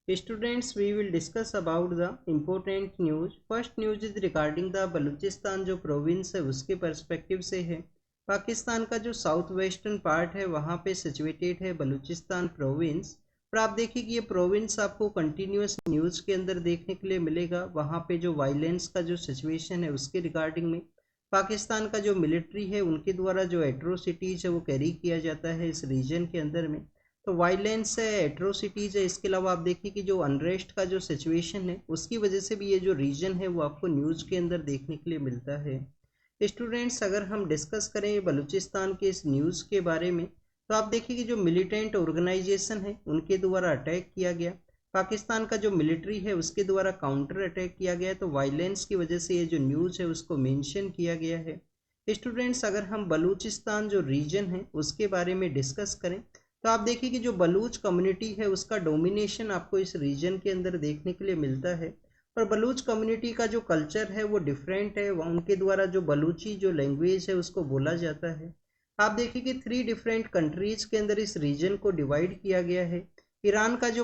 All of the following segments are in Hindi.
Students, we will discuss about the important news. First news is regarding the Balochistan जो प्रोविंस है उसके पर्सपेक्टिव से है। पाकिस्तान का जो साउथ वेस्टर्न पार्ट है वहाँ पे सिचुएटेड है बलूचिस्तान प्रोविंस। और आप देखिए कि ये प्रोविंस आपको कंटिन्यूस न्यूज़ के अंदर देखने के लिए मिलेगा। वहाँ पे जो वायलेंस का जो सिचुएशन है उसके रिगार्डिंग में पाकिस्तान का जो मिलिट्री है उनके द्वारा जो एट्रोसिटीज़ है वो कैरी किया जाता है इस रीजन के अंदर में। तो वायलेंस है, एट्रोसिटीज़ है, इसके अलावा आप देखिए कि जो अनरेस्ट का जो सिचुएशन है उसकी वजह से भी ये जो रीजन है वो आपको न्यूज़ के अंदर देखने के लिए मिलता है। स्टूडेंट्स, अगर हम डिस्कस करें बलूचिस्तान के इस न्यूज़ के बारे में तो आप देखिए कि जो मिलिटेंट ऑर्गेनाइजेशन है उनके द्वारा अटैक किया गया, पाकिस्तान का जो मिलिट्री है उसके द्वारा काउंटर अटैक किया गया। तो वायलेंस की वजह से ये जो न्यूज़ है उसको मेंशन किया गया है। स्टूडेंट्स, अगर हम बलूचिस्तान जो रीजन है उसके बारे में डिस्कस करें तो आप देखिए कि जो बलूच कम्युनिटी है उसका डोमिनेशन आपको इस रीजन के अंदर देखने के लिए मिलता है। और बलूच कम्युनिटी का जो कल्चर है वो डिफरेंट है, उनके द्वारा जो बलूची जो लैंग्वेज है उसको बोला जाता है। आप देखिए कि 3 डिफरेंट कंट्रीज के अंदर इस रीजन को डिवाइड किया गया है। ईरान का जो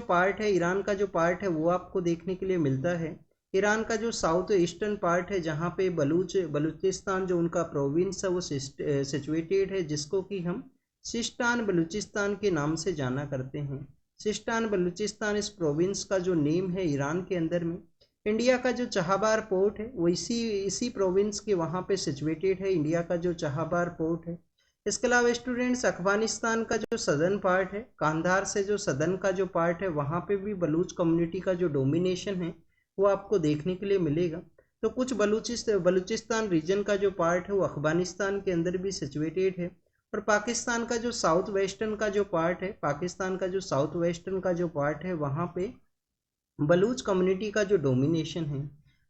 पार्ट है वो आपको देखने के लिए मिलता है। ईरान का जो साउथ ईस्टर्न पार्ट है जहाँ पे बलूचिस्तान जो उनका प्रोविंस है वो सिचुएटेड है, जिसको कि हम सिस्तान बलूचिस्तान के नाम से जाना करते हैं। सिस्तान बलूचिस्तान इस प्रोविंस का जो नेम है ईरान के अंदर में। इंडिया का जो चाहबार पोर्ट है वो इसी इसी प्रोविंस के वहाँ पे सिचुएटेड है, इंडिया का जो चाहबार पोर्ट है। इसके अलावा स्टूडेंट्स, अफगानिस्तान का जो सदर्न पार्ट है, कांधार से जो सदर्न का जो पार्ट है वहाँ पे भी बलूच कम्युनिटी का जो डोमिनेशन है वो आपको देखने के लिए मिलेगा। तो कुछ बलूचिस्तान रीजन का जो पार्ट है वो अफगानिस्तान के अंदर भी सिचुएटेड है। और पाकिस्तान का जो साउथ वेस्टर्न का जो पार्ट है, पाकिस्तान का जो साउथ वेस्टर्न का जो पार्ट है वहाँ पे बलूच कम्युनिटी का जो डोमिनेशन है।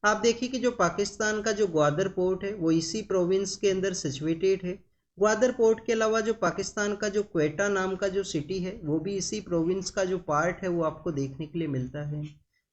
आप देखिए कि जो पाकिस्तान का जो ग्वादर पोर्ट है वो इसी प्रोविंस के अंदर सिचुएटेड है। ग्वादर पोर्ट के अलावा जो पाकिस्तान का जो क्वेटा नाम का जो सिटी है वो भी इसी प्रोविंस का जो पार्ट है वो आपको देखने के लिए मिलता है।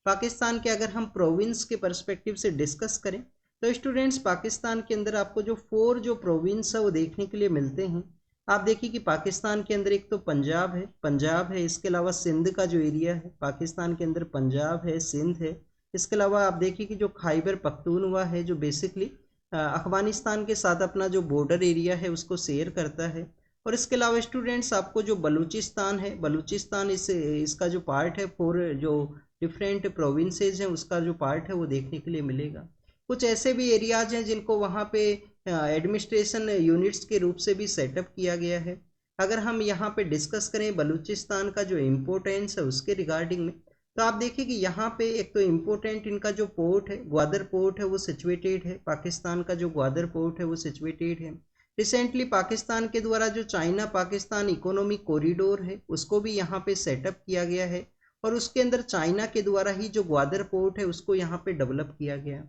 पाकिस्तान के अगर हम प्रोविंस के पर्सपेक्टिव से डिस्कस करें तो स्टूडेंट्स, पाकिस्तान के अंदर आपको जो 4 जो प्रोविंस है वो देखने के लिए मिलते हैं। आप देखिए कि पाकिस्तान के अंदर एक तो पंजाब है, इसके अलावा सिंध का जो एरिया है पाकिस्तान के अंदर पंजाब है, सिंध है। इसके अलावा आप देखिए कि जो खैबर पख्तूनख्वा है जो बेसिकली अफगानिस्तान के साथ अपना जो बॉर्डर एरिया है उसको शेयर करता है। और इसके अलावा स्टूडेंट्स, आपको जो बलूचिस्तान है, बलूचिस्तान इसका जो पार्ट है 4 जो डिफरेंट प्रोविंसेस हैं उसका जो पार्ट है वो देखने के लिए मिलेगा। कुछ ऐसे भी एरियाज हैं जिनको वहाँ पे एडमिनिस्ट्रेशन यूनिट्स के रूप से भी सेटअप किया गया है। अगर हम यहाँ पे डिस्कस करें बलूचिस्तान का जो इम्पोर्टेंस है उसके रिगार्डिंग में तो आप देखिए कि यहाँ पे एक तो इम्पोर्टेंट इनका जो पोर्ट है, ग्वादर पोर्ट है वो सिचुएटेड है। पाकिस्तान का जो ग्वादर पोर्ट है वो सिचुएटेड है। रिसेंटली पाकिस्तान के द्वारा जो चाइना पाकिस्तान इकोनॉमिक कॉरिडोर है उसको भी यहाँ पे सेटअप किया गया है। और उसके अंदर चाइना के द्वारा ही जो ग्वादर पोर्ट है उसको यहाँ पे डेवलप किया गया।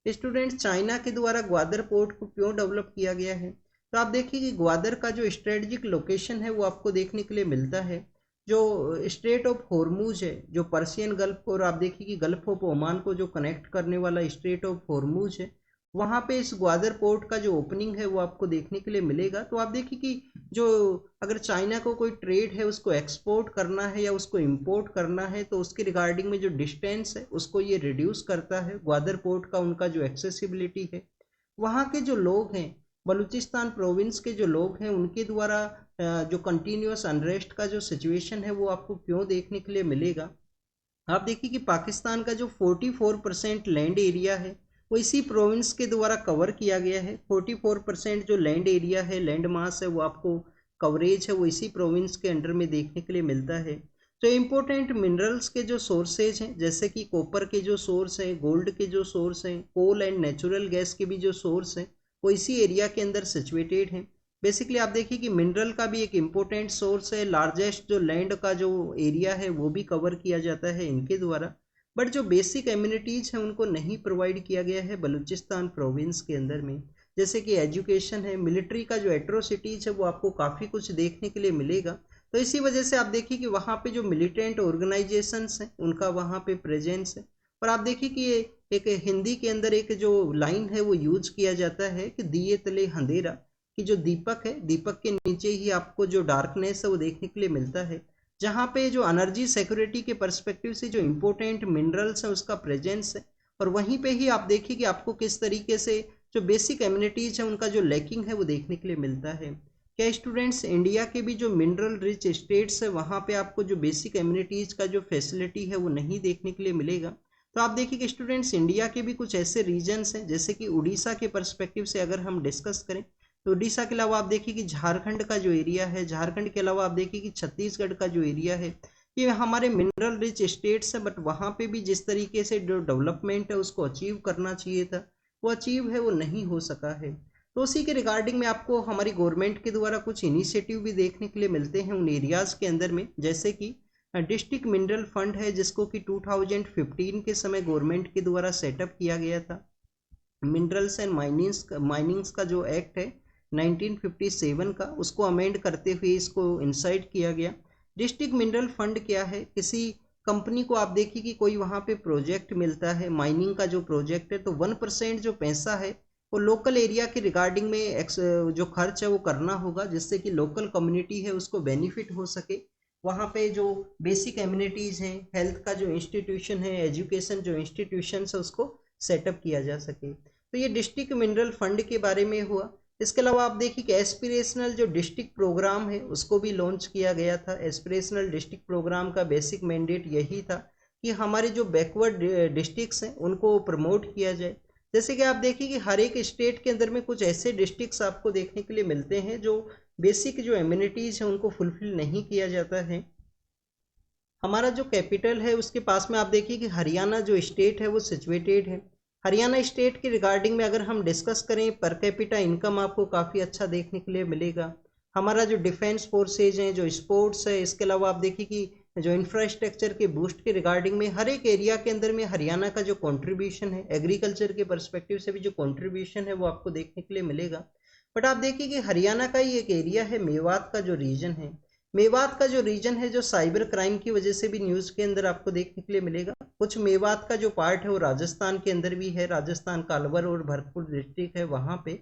स्टूडेंट्स, चाइना के द्वारा ग्वादर पोर्ट को क्यों डेवलप किया गया है तो आप देखिए कि ग्वादर का जो स्ट्रेटजिक लोकेशन है वो आपको देखने के लिए मिलता है। जो स्ट्रेट ऑफ हॉर्मूज है, जो पर्शियन गल्फ और आप देखिए कि गल्फ ऑफ ओमान को जो कनेक्ट करने वाला स्ट्रेट ऑफ हॉर्मूज है, वहाँ पे इस ग्वादर पोर्ट का जो ओपनिंग है वो आपको देखने के लिए मिलेगा। तो आप देखिए कि जो अगर चाइना को कोई ट्रेड है उसको एक्सपोर्ट करना है या उसको इंपोर्ट करना है तो उसके रिगार्डिंग में जो डिस्टेंस है उसको ये रिड्यूस करता है। ग्वादर पोर्ट का उनका जो एक्सेसिबिलिटी है, वहाँ के जो लोग हैं, बलूचिस्तान प्रोविंस के जो लोग हैं उनके द्वारा जो कंटिन्यूस अनरेस्ट का जो सिचुएशन है वो आपको क्यों देखने के लिए मिलेगा। आप देखिए कि पाकिस्तान का जो 44% लैंड एरिया है वो इसी प्रोविंस के द्वारा कवर किया गया है। 44% जो लैंड एरिया है, लैंड मास है, वो आपको कवरेज है वो इसी प्रोविंस के अंडर में देखने के लिए मिलता है। तो इम्पोर्टेंट मिनरल्स के जो सोर्सेज हैं जैसे कि कॉपर के जो सोर्स हैं, गोल्ड के जो सोर्स हैं, कोल एंड नेचुरल गैस के भी जो सोर्स हैं वो इसी एरिया के अंदर सिचुएटेड हैं। बेसिकली आप देखिए कि मिनरल का भी एक इम्पोर्टेंट सोर्स है, लार्जेस्ट जो लैंड का जो एरिया है वो भी कवर किया जाता है इनके द्वारा। बट जो बेसिक एम्यूनिटीज़ हैं उनको नहीं प्रोवाइड किया गया है बलूचिस्तान प्रोविंस के अंदर में, जैसे कि एजुकेशन है, मिलिट्री का जो एट्रोसिटीज़ है वो आपको काफ़ी कुछ देखने के लिए मिलेगा। तो इसी वजह से आप देखिए कि वहाँ पे जो मिलिटेंट ऑर्गेनाइजेशंस हैं उनका वहाँ पे प्रेजेंस है। और आप देखिए कि ये एक हिंदी के अंदर एक जो लाइन है वो यूज किया जाता है कि दिए तले अंधेरा, कि जो दीपक है, दीपक के नीचे ही आपको जो डार्कनेस है वो देखने के लिए मिलता है। जहाँ पे जो एनर्जी सिक्योरिटी के पर्सपेक्टिव से जो इम्पोर्टेंट मिनरल्स हैं उसका प्रेजेंस है, और वहीं पे ही आप देखिए कि आपको किस तरीके से जो बेसिक एमिनिटीज है उनका जो लैकिंग है वो देखने के लिए मिलता है। क्या स्टूडेंट्स, इंडिया के भी जो मिनरल रिच स्टेट्स है वहाँ पे आपको जो बेसिक एमिनिटीज का जो फैसिलिटी है वो नहीं देखने के लिए मिलेगा। तो आप देखिए कि स्टूडेंट्स, इंडिया के भी कुछ ऐसे रीजन्स हैं, जैसे कि उड़ीसा के पर्सपेक्टिव से अगर हम डिस्कस करें तो उड़ीसा के अलावा आप देखिए कि झारखंड का जो एरिया है, झारखंड के अलावा आप देखिए कि छत्तीसगढ़ का जो एरिया है, ये हमारे मिनरल रिच स्टेट्स है, बट वहाँ पे भी जिस तरीके से जो डेवलपमेंट है उसको अचीव करना चाहिए था वो अचीव है वो नहीं हो सका है। तो उसी के रिगार्डिंग में आपको हमारी गवर्नमेंट के द्वारा कुछ इनिशिएटिव भी देखने के लिए मिलते हैं उन एरियाज़ के अंदर में, जैसे कि डिस्ट्रिक्ट मिनरल फंड है जिसको कि 2015 के समय गवर्नमेंट के द्वारा सेटअप किया गया था। मिनरल्स एंड माइनिंग्स का जो एक्ट है 1957 का, उसको अमेंड करते हुए इसको इंसाइट किया गया। डिस्ट्रिक्ट मिनरल फंड क्या है? किसी कंपनी को आप देखिए कि कोई वहाँ पे प्रोजेक्ट मिलता है, माइनिंग का जो प्रोजेक्ट है, तो 1% जो पैसा है वो लोकल एरिया के रिगार्डिंग में जो खर्च है वो करना होगा, जिससे कि लोकल कम्युनिटी है उसको बेनिफिट हो सके। वहाँ पे जो बेसिक एमिनिटीज़ हैं, हेल्थ का जो इंस्टीट्यूशन है, एजुकेशन जो इंस्टीट्यूशन है उसको सेटअप किया जा सके। तो ये डिस्ट्रिक्ट मिनरल फंड के बारे में हुआ। इसके अलावा आप देखिए कि एस्पिरेशनल जो डिस्ट्रिक्ट प्रोग्राम है उसको भी लॉन्च किया गया था। एस्पिरेशनल डिस्ट्रिक्ट प्रोग्राम का बेसिक मैंडेट यही था कि हमारे जो बैकवर्ड डिस्ट्रिक्ट्स हैं उनको प्रमोट किया जाए। जैसे कि आप देखिए कि हर एक स्टेट के अंदर में कुछ ऐसे डिस्ट्रिक्ट्स आपको देखने के लिए मिलते हैं जो बेसिक जो एमिनिटीज़ हैं उनको फुलफिल नहीं किया जाता है। हमारा जो कैपिटल है उसके पास में आप देखिए कि हरियाणा जो स्टेट है वो सिचुएटेड है। हरियाणा स्टेट के रिगार्डिंग में अगर हम डिस्कस करें, पर कैपिटा इनकम आपको काफ़ी अच्छा देखने के लिए मिलेगा। हमारा जो डिफेंस फोर्सेज हैं, जो स्पोर्ट्स है, इसके अलावा आप देखिए कि जो इंफ्रास्ट्रक्चर के बूस्ट के रिगार्डिंग में हर एक एरिया के अंदर में हरियाणा का जो कंट्रीब्यूशन है, एग्रीकल्चर के पर्सपेक्टिव से भी जो कंट्रीब्यूशन है वो आपको देखने के लिए मिलेगा। बट आप देखिए कि हरियाणा का ही एक एरिया है, मेवात का जो रीजन है, मेवात का जो रीजन है, जो साइबर क्राइम की वजह से भी न्यूज़ के अंदर आपको देखने के लिए मिलेगा। कुछ मेवात का जो पार्ट है वो राजस्थान के अंदर भी है, राजस्थान का अलवर और भरतपुर डिस्ट्रिक्ट है वहाँ पे।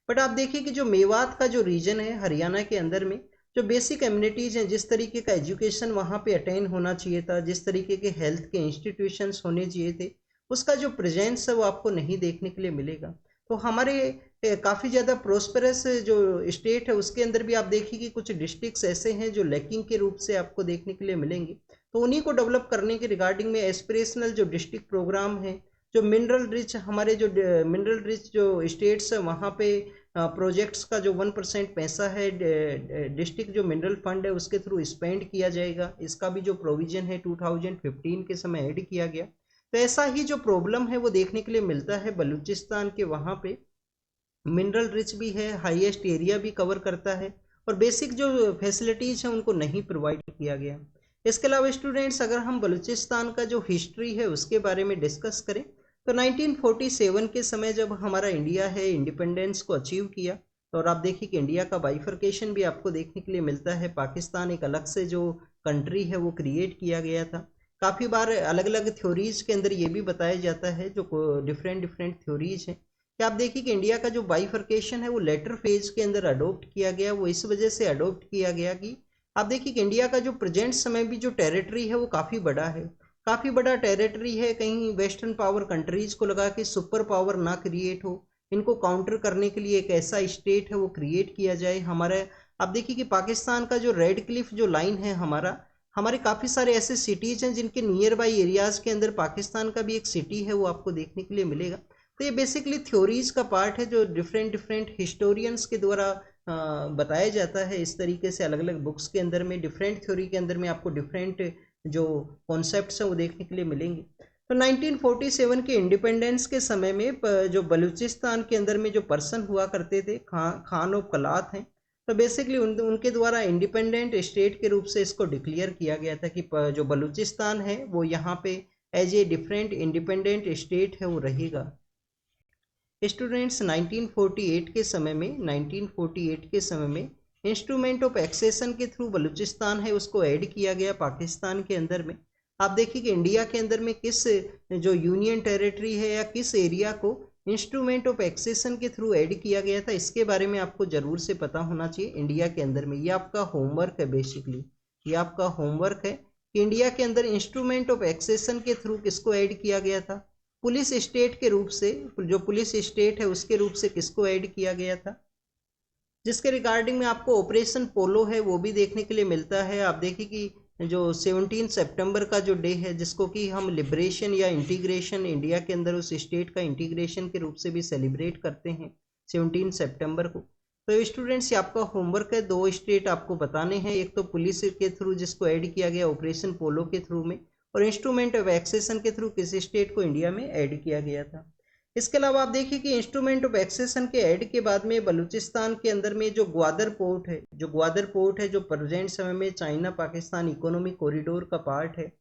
बट आप देखिए कि जो मेवात का जो रीजन है हरियाणा के अंदर में, जो बेसिक एमिनिटीज़ हैं, जिस तरीके का एजुकेशन वहाँ पे अटेन होना चाहिए था, जिस तरीके के हेल्थ के इंस्टीट्यूशंस होने चाहिए थे, उसका जो प्रेजेंस है वो आपको नहीं देखने के लिए मिलेगा। तो हमारे काफ़ी ज़्यादा प्रोस्पेरस जो स्टेट है उसके अंदर भी आप देखिए कि कुछ डिस्ट्रिक्ट्स ऐसे हैं जो लैकिंग के रूप से आपको देखने के लिए मिलेंगे। तो उन्हीं को डेवलप करने के रिगार्डिंग में एस्पिरेशनल जो डिस्ट्रिक्ट प्रोग्राम है, जो मिनरल रिच हमारे जो मिनरल रिच जो स्टेट्स है वहाँ पे प्रोजेक्ट्स का जो 1% पैसा है डिस्ट्रिक्ट जो मिनरल फंड है उसके थ्रू स्पेंड किया जाएगा, इसका भी जो प्रोविजन है 2015 के समय ऐड किया गया। तो ऐसा ही जो प्रॉब्लम है वो देखने के लिए मिलता है बलूचिस्तान के, वहाँ पे मिनरल रिच भी है, हाईएस्ट एरिया भी कवर करता है, और बेसिक जो फैसिलिटीज़ हैं उनको नहीं प्रोवाइड किया गया। इसके अलावा स्टूडेंट्स, अगर हम बलूचिस्तान का जो हिस्ट्री है उसके बारे में डिस्कस करें तो 1947 के समय जब हमारा इंडिया है इंडिपेंडेंस को अचीव किया, तो और आप देखिए कि इंडिया का बाइफर्केशन भी आपको देखने के लिए मिलता है। पाकिस्तान एक अलग से जो कंट्री है वो क्रिएट किया गया था। काफ़ी बार अलग अलग थ्योरीज़ के अंदर ये भी बताया जाता है, जो डिफरेंट डिफरेंट थ्योरीज हैं, कि आप देखिए कि इंडिया का जो बाइफर्केशन है वो लेटर फेज के अंदर अडोप्ट किया गया। वो इस वजह से अडोप्ट किया गया कि आप देखिए कि इंडिया का जो प्रेजेंट समय भी जो टेरिटरी है वो काफ़ी बड़ा है, काफ़ी बड़ा टेरिटरी है। कहीं वेस्टर्न पावर कंट्रीज़ को लगा कि सुपर पावर ना क्रिएट हो, इनको काउंटर करने के लिए एक ऐसा स्टेट है वो क्रिएट किया जाए। हमारे आप देखिए कि पाकिस्तान का जो रेड क्लिफ जो लाइन है हमारे काफ़ी सारे ऐसे सिटीज़ हैं जिनके नियर बाई एरियाज़ के अंदर पाकिस्तान का भी एक सिटी है वो आपको देखने के लिए मिलेगा। तो ये बेसिकली थ्योरीज़ का पार्ट है जो डिफरेंट डिफरेंट हिस्टोरियंस के द्वारा बताया जाता है। इस तरीके से अलग अलग बुक्स के अंदर में डिफरेंट थ्योरी के अंदर में आपको डिफरेंट जो कॉन्सेप्ट्स हैं वो देखने के लिए मिलेंगे। तो 1947 के इंडिपेंडेंस के समय में जो बलूचिस्तान के अंदर में जो पर्सन हुआ करते थे, खान ऑफ कलात हैं, तो बेसिकली उनके द्वारा इंडिपेंडेंट स्टेट के रूप से इसको डिक्लेयर किया गया था कि जो बलूचिस्तान है वो यहाँ पे as a different independent state है वो रहेगा। स्टूडेंट्स, 1948 के समय में इंस्ट्रूमेंट ऑफ एक्सेशन के थ्रू बलूचिस्तान है उसको ऐड किया गया पाकिस्तान के अंदर में। आप देखिए कि इंडिया के अंदर में किस जो यूनियन टेरिटरी है या किस एरिया को इंस्ट्रूमेंट ऑफ एक्सेशन के थ्रू ऐड किया गया था, इसके बारे में आपको ज़रूर से पता होना चाहिए इंडिया के अंदर में। ये आपका होमवर्क है बेसिकली। ये आपका होमवर्क है कि इंडिया के अंदर इंस्ट्रूमेंट ऑफ एक्सेशन के थ्रू किसको ऐड किया गया था, पुलिस स्टेट के रूप से, जो पुलिस स्टेट है उसके रूप से किसको ऐड किया गया था, जिसके रिगार्डिंग में आपको ऑपरेशन पोलो है वो भी देखने के लिए मिलता है। आप देखिए कि जो 17 सितंबर का जो डे है जिसको कि हम लिबरेशन या इंटीग्रेशन, इंडिया के अंदर उस स्टेट का इंटीग्रेशन के रूप से भी सेलिब्रेट करते हैं 17 सितंबर को। तो स्टूडेंट्स ये आपका होमवर्क है, दो स्टेट आपको बताने हैं, एक तो पुलिस के थ्रू जिसको ऐड किया गया ऑपरेशन पोलो के थ्रू में, और इंस्ट्रूमेंट ऑफ एक्सेशन के थ्रू किस स्टेट को इंडिया में ऐड किया गया था। इसके अलावा आप देखिए कि इंस्ट्रूमेंट ऑफ एक्सेशन के ऐड के बाद में बलूचिस्तान के अंदर में जो ग्वादर पोर्ट है जो प्रेजेंट समय में चाइना पाकिस्तान इकोनॉमिक कॉरिडोर का पार्ट है,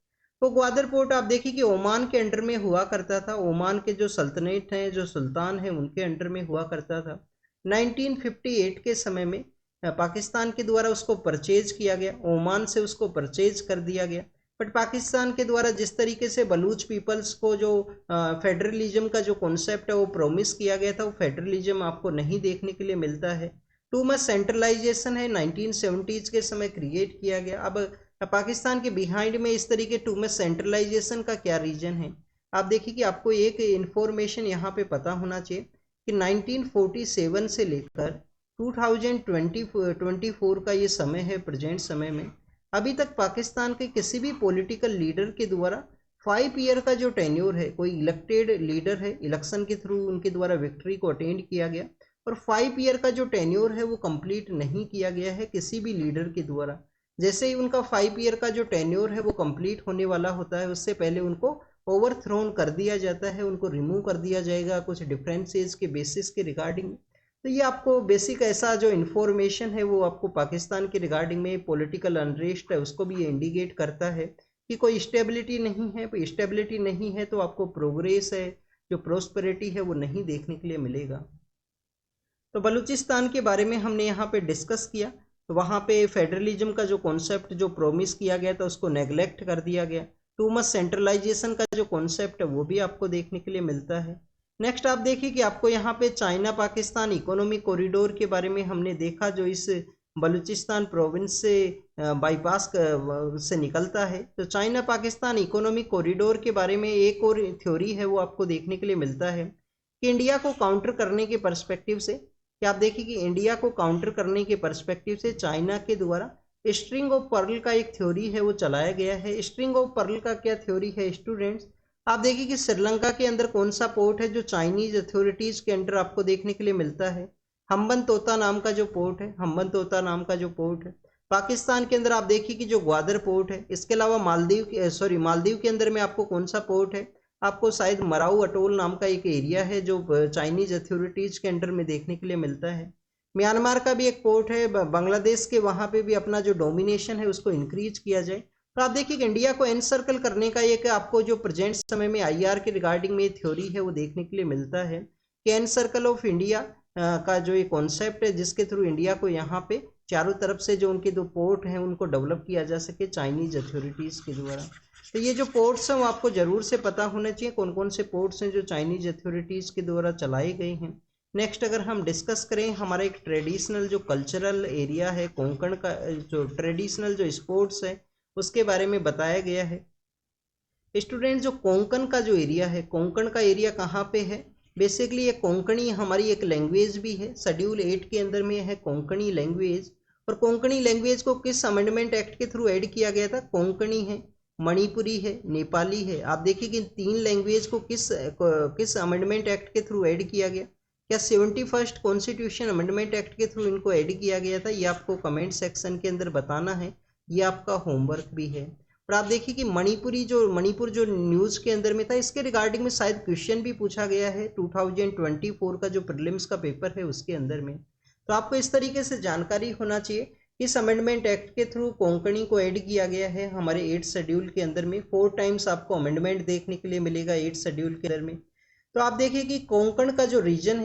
वो ग्वादर पोर्ट आप देखिए कि ओमान के अंडर में हुआ करता था। ओमान के जो सल्तनत हैं, जो सुल्तान है, उनके अंडर में हुआ करता था। 1958 के समय में पाकिस्तान के द्वारा उसको परचेज किया गया, ओमान से उसको परचेज कर दिया गया। बट पाकिस्तान के द्वारा जिस तरीके से बलूच पीपल्स को जो फेडरलिज्म का जो कॉन्सेप्ट है वो प्रोमिस किया गया था, वो फेडरलिज्म आपको नहीं देखने के लिए मिलता है। टू मच सेंट्रलाइजेशन है 1970s के समय क्रिएट किया गया। अब पाकिस्तान के बिहाइंड में इस तरीके टू मच सेंट्रलाइजेशन का क्या रीजन है, आप देखिए कि आपको एक इंफॉर्मेशन यहाँ पे पता होना चाहिए कि 1947 से लेकर 2024 का ये समय है, प्रेजेंट समय में अभी तक पाकिस्तान के किसी भी पॉलिटिकल लीडर के द्वारा 5 ईयर का जो टेन्योर है, कोई इलेक्टेड लीडर है, इलेक्शन के थ्रू उनके द्वारा विक्ट्री को अटेंड किया गया, और 5 ईयर का जो टेन्योर है वो कंप्लीट नहीं किया गया है किसी भी लीडर के द्वारा। जैसे ही उनका 5 ईयर का जो टेन्योर है वो कंप्लीट होने वाला होता है, उससे पहले उनको ओवरथ्रोन कर दिया जाता है, उनको रिमूव कर दिया जाएगा कुछ डिफरेंसेस के बेसिस के रिगार्डिंग। तो ये आपको बेसिक ऐसा जो इन्फॉर्मेशन है वो आपको पाकिस्तान के रिगार्डिंग में पॉलिटिकल अनरेस्ट है उसको भी ये इंडिकेट करता है कि कोई स्टेबिलिटी नहीं है। कोई स्टेबिलिटी नहीं है तो आपको प्रोग्रेस है, जो प्रोस्पेरिटी है वो नहीं देखने के लिए मिलेगा। तो बलूचिस्तान के बारे में हमने यहाँ पे डिस्कस किया, तो वहाँ पे फेडरलिज्म का जो कॉन्सेप्ट जो प्रोमिस किया गया था उसको नेग्लेक्ट कर दिया गया। टू मच सेंट्रलाइजेशन का जो कॉन्सेप्ट है वो भी आपको देखने के लिए मिलता है। नेक्स्ट आप देखिए कि आपको यहाँ पे चाइना पाकिस्तान इकोनॉमिक कॉरिडोर के बारे में हमने देखा, जो इस बलूचिस्तान प्रोविंस से बाईपास से निकलता है। तो चाइना पाकिस्तान इकोनॉमिक कॉरिडोर के बारे में एक और थ्योरी है वो आपको देखने के लिए मिलता है कि इंडिया को काउंटर करने के पर्सपेक्टिव से, कि आप देखिए कि इंडिया को काउंटर करने के पर्सपेक्टिव से चाइना के द्वारा स्ट्रिंग ऑफ पर्ल का एक थ्योरी है वो चलाया गया है। स्ट्रिंग ऑफ पर्ल का क्या थ्योरी है स्टूडेंट्स, आप देखिए कि श्रीलंका के अंदर कौन सा पोर्ट है जो चाइनीज अथॉरिटीज के अंडर आपको देखने के लिए मिलता है, हम्बन तोता नाम का जो पोर्ट है, हम्बन तोता नाम का जो पोर्ट है। पाकिस्तान के अंदर आप देखिए कि जो ग्वादर पोर्ट है। इसके अलावा मालदीव के अंदर में आपको कौन सा पोर्ट है, आपको शायद मराऊ अटोल नाम का एक एरिया है जो चाइनीज अथॉरिटीज के अंडर में देखने के लिए मिलता है। म्यांमार का भी एक पोर्ट है, बांग्लादेश के वहाँ पे भी अपना जो डोमिनेशन है उसको इंक्रीज किया जाए। तो आप देखिए कि इंडिया को एनसर्कल करने का एक आपको जो प्रेजेंट समय में आईआर के रिगार्डिंग में थ्योरी है वो देखने के लिए मिलता है कि एनसर्कल ऑफ इंडिया का जो ये कॉन्सेप्ट है जिसके थ्रू इंडिया को यहाँ पे चारों तरफ से जो उनके दो पोर्ट हैं उनको डेवलप किया जा सके चाइनीज अथॉरिटीज के द्वारा। तो ये जो पोर्ट्स हैं वो आपको जरूर से पता होना चाहिए कौन कौन से पोर्ट्स हैं जो चाइनीज अथॉरिटीज के द्वारा चलाए गए हैं। नेक्स्ट अगर हम डिस्कस करें, हमारा एक ट्रेडिशनल जो कल्चरल एरिया है कोंकण का, जो ट्रेडिशनल जो स्पोर्ट्स है उसके बारे में बताया गया है। स्टूडेंट जो कोंकण का जो एरिया है, कोंकण का एरिया कहाँ पे है, बेसिकली ये कोंकणी हमारी एक लैंग्वेज भी है, शेड्यूल 8 के अंदर में है कोंकणी लैंग्वेज। और कोंकणी लैंग्वेज को किस अमेंडमेंट एक्ट के थ्रू ऐड किया गया था, कोंकणी है, मणिपुरी है, नेपाली है। आप देखिए कि तीन लैंग्वेज को किस अमेंडमेंट एक्ट के थ्रू ऐड किया गया, क्या 71st कॉन्स्टिट्यूशन अमेंडमेंट एक्ट के थ्रू इनको ऐड किया गया था, ये आपको कमेंट सेक्शन के अंदर बताना है, ये आपका होमवर्क भी है। और आप देखिए कि मणिपुर जो न्यूज़ के अंदर में था इसके रिगार्डिंग में शायद क्वेश्चन भी पूछा गया है 2024 का जो प्रीलिम्स का पेपर है उसके अंदर में। तो आपको इस तरीके से जानकारी होना चाहिए, इस अमेंडमेंट एक्ट के थ्रू कोंकणी को ऐड किया गया है हमारे 8 शेड्यूल के अंदर में। 4 टाइम्स आपको अमेंडमेंट देखने के लिए मिलेगा 8 शेड्यूल के अंदर में। तो आप देखिए कि कोंकण का जो रीजन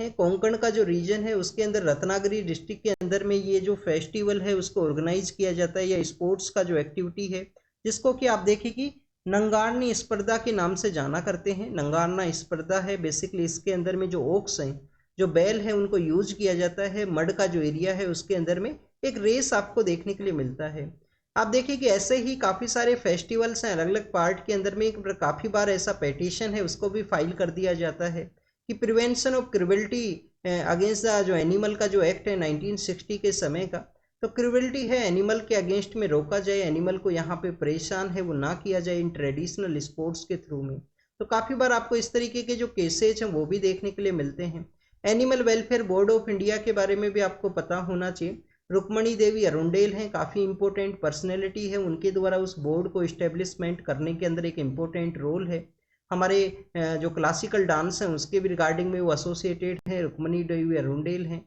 है उसके अंदर रत्नागिरी डिस्ट्रिक्ट के अंदर में ये जो फेस्टिवल है उसको ऑर्गेनाइज किया जाता है, या स्पोर्ट्स का जो एक्टिविटी है जिसको कि आप देखिए कि नंगारनी स्पर्धा के नाम से जाना करते हैं। नंगारना स्पर्धा है, बेसिकली इसके अंदर में जो ओक्स हैं, जो बैल है, उनको यूज किया जाता है। मड का जो एरिया है उसके अंदर में एक रेस आपको देखने के लिए मिलता है। आप देखिए कि ऐसे ही काफ़ी सारे फेस्टिवल्स हैं अलग अलग पार्ट के अंदर में, काफ़ी बार ऐसा पेटिशन है उसको भी फाइल कर दिया जाता है कि प्रिवेंशन ऑफ क्रिवलिटी अगेंस्ट द जो एनिमल का जो एक्ट है 1960 के समय का, तो क्रिवलिटी है एनिमल के अगेंस्ट में रोका जाए, एनिमल को यहाँ पे परेशान है वो ना किया जाए इन ट्रेडिशनल स्पोर्ट्स के थ्रू में। तो काफ़ी बार आपको इस तरीके के जो केसेज हैं वो भी देखने के लिए मिलते हैं। Animal welfare board of India के बारे में भी आपको पता होना चाहिए। रुक्मणी देवी अरुंडेल हैं, काफ़ी इंपॉर्टेंट पर्सनैलिटी है, उनके द्वारा उस बोर्ड को इस्टेब्लिशमेंट करने के अंदर एक इम्पोर्टेंट रोल है। हमारे जो क्लासिकल डांस हैं उसके भी रिगार्डिंग में वो एसोसिएटेड हैं, रुक्मणी देवी अरुंडेल हैं।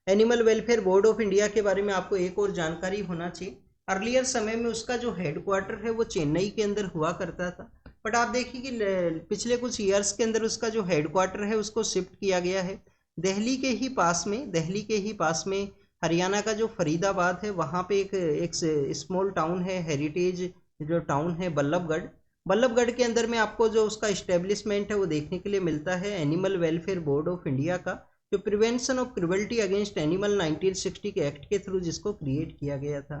Animal welfare board of India के बारे में आपको एक और जानकारी होना चाहिए। अर्लियर समय में उसका जो हेडक्वार्टर है वो चेन्नई के अंदर हुआ करता था, बट आप देखिए कि पिछले कुछ ईयर्स के अंदर उसका जो हेडक्वार्टर है उसको शिफ्ट किया गया है दिल्ली के ही पास में। दिल्ली के ही पास में हरियाणा का जो फरीदाबाद है वहाँ पे एक स्मॉल टाउन है, हेरिटेज जो टाउन है बल्लभगढ़। बल्लभगढ़ के अंदर में आपको जो उसका इस्टेब्लिशमेंट है वो देखने के लिए मिलता है animal welfare board of India का, जो prevention of cruelty against animal 1960 के एक्ट के थ्रू जिसको क्रिएट किया गया था।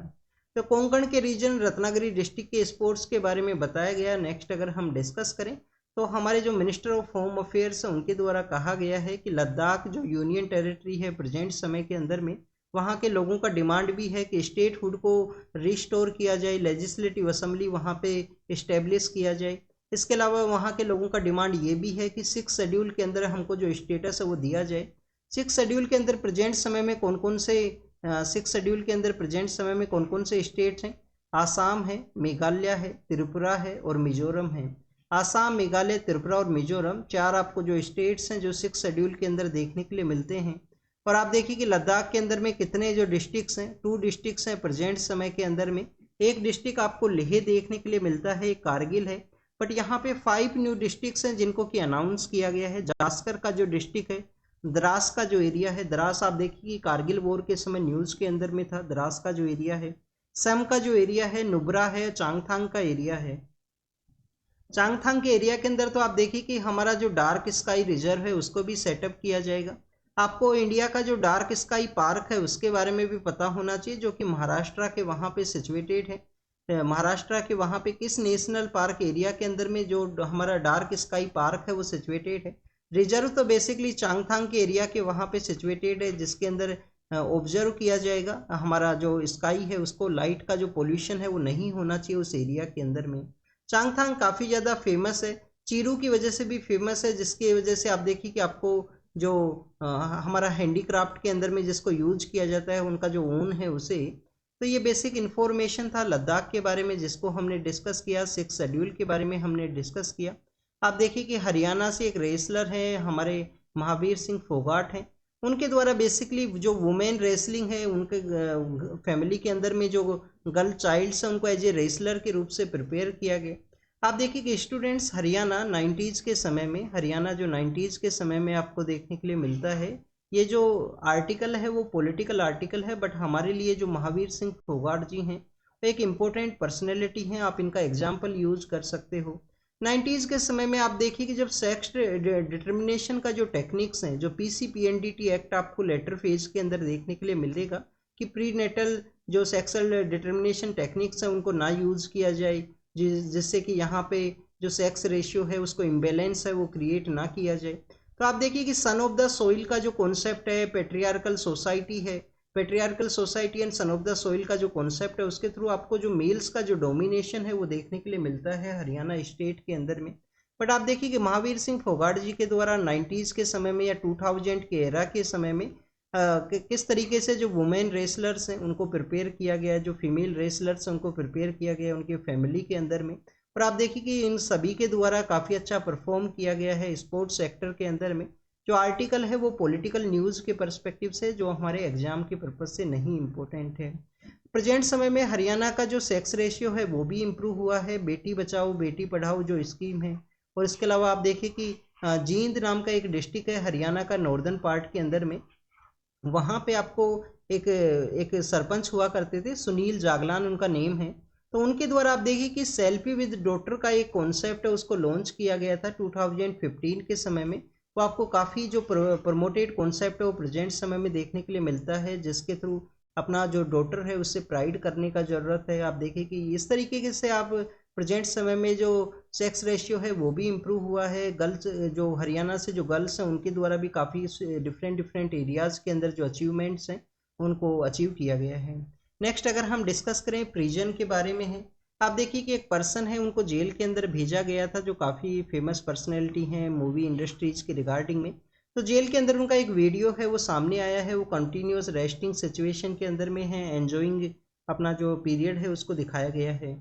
तो कोंकण के रीजन रत्नागिरी डिस्ट्रिक्ट के स्पोर्ट्स के बारे में बताया गया। नेक्स्ट अगर हम डिस्कस करें तो हमारे जो मिनिस्टर ऑफ होम अफेयर्स हैं उनके द्वारा कहा गया है कि लद्दाख जो यूनियन टेरिटरी है प्रेजेंट समय के अंदर में, वहाँ के लोगों का डिमांड भी है कि स्टेटहुड को रिस्टोर किया जाए, लेजिस्लेटिव असेंबली वहाँ पे इस्टेब्लिश किया जाए। इसके अलावा वहाँ के लोगों का डिमांड ये भी है कि 6 शेड्यूल के अंदर हमको जो स्टेटस है वो दिया जाए। 6 शेड्यूल के अंदर प्रेजेंट समय में कौन कौन से 6 शेड्यूल के अंदर प्रेजेंट समय में कौन कौन से स्टेट्स हैं? आसाम है, मेघालय है, त्रिपुरा है और मिजोरम है। आसाम, मेघालय, त्रिपुरा और मिजोरम 4 आपको जो स्टेट्स हैं जो 6 शेड्यूल के अंदर देखने के लिए मिलते हैं। और आप देखिए कि लद्दाख के अंदर में कितने जो डिस्ट्रिक्ट्स हैं, 2 डिस्ट्रिक्ट्स हैं प्रेजेंट समय के अंदर में। एक डिस्ट्रिक्ट आपको लेह देखने के लिए मिलता है, एक कारगिल है, बट यहाँ पे 5 न्यू डिस्ट्रिक्ट्स हैं जिनको कि अनाउंस किया गया है। जास्कर का जो डिस्ट्रिक्ट है, द्रास का जो एरिया है, द्रास आप देखिए कि कारगिल वॉर के समय न्यूज़ के अंदर में था, द्रास का जो एरिया है। सम का जो एरिया है, नुब्रा है, चांगथांग का एरिया है। चांगथांग के एरिया के अंदर तो आप देखिए कि हमारा जो डार्क स्काई रिजर्व है उसको भी सेटअप किया जाएगा। आपको इंडिया का जो डार्क स्काई पार्क है उसके बारे में भी पता होना चाहिए, जो कि महाराष्ट्र के वहाँ पे सिचुएटेड है। महाराष्ट्र के वहाँ पे किस नेशनल पार्क एरिया के अंदर में जो हमारा डार्क स्काई पार्क है वो सिचुएटेड है। रिजर्व तो बेसिकली चांगथांग के एरिया के वहाँ पे सिचुएटेड है, जिसके अंदर ऑब्जर्व किया जाएगा हमारा जो स्काई है उसको, लाइट का जो पोल्यूशन है वो नहीं होना चाहिए उस एरिया के अंदर में। चांगथांग काफ़ी ज़्यादा फेमस है, चीरू की वजह से भी फेमस है, जिसकी वजह से आप देखिए कि आपको जो हमारा हैंडीक्राफ्ट के अंदर में जिसको यूज किया जाता है उनका जो ऊन है उसे। तो ये बेसिक इन्फॉर्मेशन था लद्दाख के बारे में जिसको हमने डिस्कस किया। 6 शेड्यूल के बारे में हमने डिस्कस किया। आप देखिए कि हरियाणा से एक रेसलर है हमारे महावीर सिंह फोगाट हैं, उनके द्वारा बेसिकली जो वुमेन रेसलिंग है उनके फैमिली के अंदर में जो गर्ल चाइल्ड्स हैं उनको एज ए रेसलर के रूप से प्रिपेयर किया गया। आप देखिए कि स्टूडेंट्स हरियाणा 90s के समय में, हरियाणा जो 90s के समय में आपको देखने के लिए मिलता है, ये जो आर्टिकल है वो पॉलिटिकल आर्टिकल है, बट हमारे लिए जो महावीर सिंह फोगाट जी हैं वो एक इम्पोर्टेंट पर्सनैलिटी हैं, आप इनका एग्जाम्पल यूज कर सकते हो। 90s के समय में आप देखिए कि जब सेक्स डिटर्मिनेशन का जो टेक्निक्स हैं, जो PCPNDT एक्ट आपको लेटर फेज के अंदर देखने के लिए मिलेगा कि प्री नेटल जो सेक्सुअल डिटर्मिनेशन टेक्निक्स हैं उनको ना यूज किया जाए, जिससे कि यहाँ पे जो सेक्स रेशियो है उसको इम्बेलेंस है वो क्रिएट ना किया जाए। तो आप देखिए कि सन ऑफ द सोइल का जो कॉन्सेप्ट है, पेट्रियार्कल सोसाइटी है, patriarchal society and son of the soil का जो कॉन्सेप्ट है उसके थ्रू आपको जो मेल्स का जो डोमिनेशन है वो देखने के लिए मिलता है हरियाणा स्टेट के अंदर में। बट आप देखिए कि महावीर सिंह फोगाट जी के द्वारा 90s के समय में या 2000 के एरा के समय में किस तरीके से जो वुमेन रेसलर्स हैं उनको प्रिपेयर किया गया है, जो फीमेल रेसलर्स हैं उनको प्रिपेयर किया गया है उनके फैमिली के अंदर में। और आप देखिए कि इन सभी के द्वारा काफ़ी अच्छा परफॉर्म किया गया है स्पोर्ट्स सेक्टर के अंदर में। जो आर्टिकल है वो पॉलिटिकल न्यूज़ के पर्सपेक्टिव से, जो हमारे एग्जाम के पर्पज़ से नहीं इम्पोर्टेंट है। प्रेजेंट समय में हरियाणा का जो सेक्स रेशियो है वो भी इम्प्रूव हुआ है, बेटी बचाओ बेटी पढ़ाओ जो स्कीम है। और इसके अलावा आप देखिए कि जींद नाम का एक डिस्ट्रिक्ट है हरियाणा का नॉर्दर्न पार्ट के अंदर में, वहाँ पे आपको एक एक सरपंच हुआ करते थे, सुनील जागलान उनका नेम है। तो उनके द्वारा आप देखिए कि सेल्फी विद डॉटर का एक कॉन्सेप्ट है उसको लॉन्च किया गया था 2015 के समय में। वो आपको काफ़ी जो प्रमोटेड कॉन्सेप्ट है वो प्रेजेंट समय में देखने के लिए मिलता है, जिसके थ्रू अपना जो डॉटर है उससे प्राइड करने का ज़रूरत है। आप देखिए कि इस तरीके से आप प्रेजेंट समय में जो सेक्स रेशियो है वो भी इम्प्रूव हुआ है। गर्ल्स जो हरियाणा से जो गर्ल्स हैं उनके द्वारा भी काफ़ी डिफरेंट डिफरेंट एरियाज़ के अंदर जो अचीवमेंट्स हैं उनको अचीव किया गया है। नेक्स्ट अगर हम डिस्कस करें प्रिजन के बारे में है। आप देखिए कि एक पर्सन है उनको जेल के अंदर भेजा गया था जो काफ़ी फेमस पर्सनैलिटी हैं मूवी इंडस्ट्रीज के रिगार्डिंग में। तो जेल के अंदर उनका एक वीडियो है वो सामने आया है, वो कंटिन्यूस रेस्टिंग सिचुएशन के अंदर में है, एंजॉइंग अपना जो पीरियड है उसको दिखाया गया है।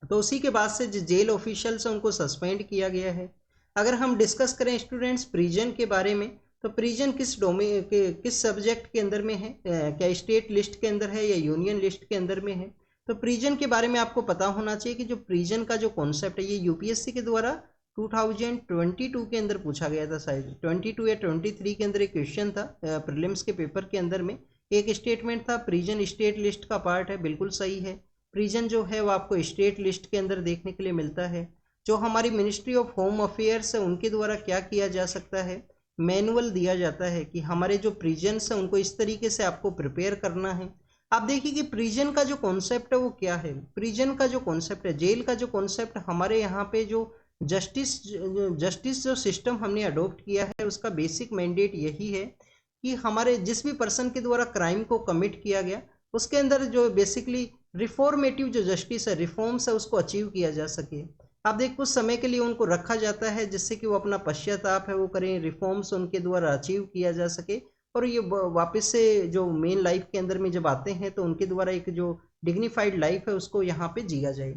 तो उसी के बाद से जेल ऑफिशियल्स उनको सस्पेंड किया गया है। अगर हम डिस्कस करें स्टूडेंट्स प्रिजन के बारे में, तो प्रिजन किस सब्जेक्ट के अंदर में है, क्या स्टेट लिस्ट के अंदर है या यूनियन लिस्ट के अंदर में है। तो प्रिजन के बारे में आपको पता होना चाहिए कि जो प्रिजन का जो कॉन्सेप्ट है ये यूपीएससी के द्वारा 2022 के अंदर पूछा गया था, शायद 22 या 23 के अंदर एक क्वेश्चन था प्रीलिम्स के पेपर के अंदर में। एक स्टेटमेंट था प्रिजन स्टेट लिस्ट का पार्ट है, बिल्कुल सही है। प्रिजन जो है वो आपको स्टेट लिस्ट के अंदर देखने के लिए मिलता है। जो हमारी मिनिस्ट्री ऑफ होम अफेयर्स है उनके द्वारा क्या किया जा सकता है, मैनुअल दिया जाता है कि हमारे जो प्रिजन्स हैं उनको इस तरीके से आपको प्रिपेयर करना है। आप देखिए कि प्रिजन का जो कॉन्सेप्ट है वो क्या है। प्रिजन का जो कॉन्सेप्ट है, जेल का जो कॉन्सेप्ट हमारे यहाँ पे जो जस्टिस जो सिस्टम हमने अडोप्ट किया है उसका बेसिक मैंडेट यही है कि हमारे जिस भी पर्सन के द्वारा क्राइम को कमिट किया गया उसके अंदर जो बेसिकली रिफॉर्मेटिव जो जस्टिस है, रिफॉर्म्स है, उसको अचीव किया जा सके। आप देख कुछ समय के लिए उनको रखा जाता है जिससे कि वो अपना पश्चाताप है वो करें, रिफॉर्म्स उनके द्वारा अचीव किया जा सके और ये वापस से जो मेन लाइफ के अंदर में जब आते हैं तो उनके द्वारा एक जो डिग्निफाइड लाइफ है उसको यहाँ पे जिया जाए।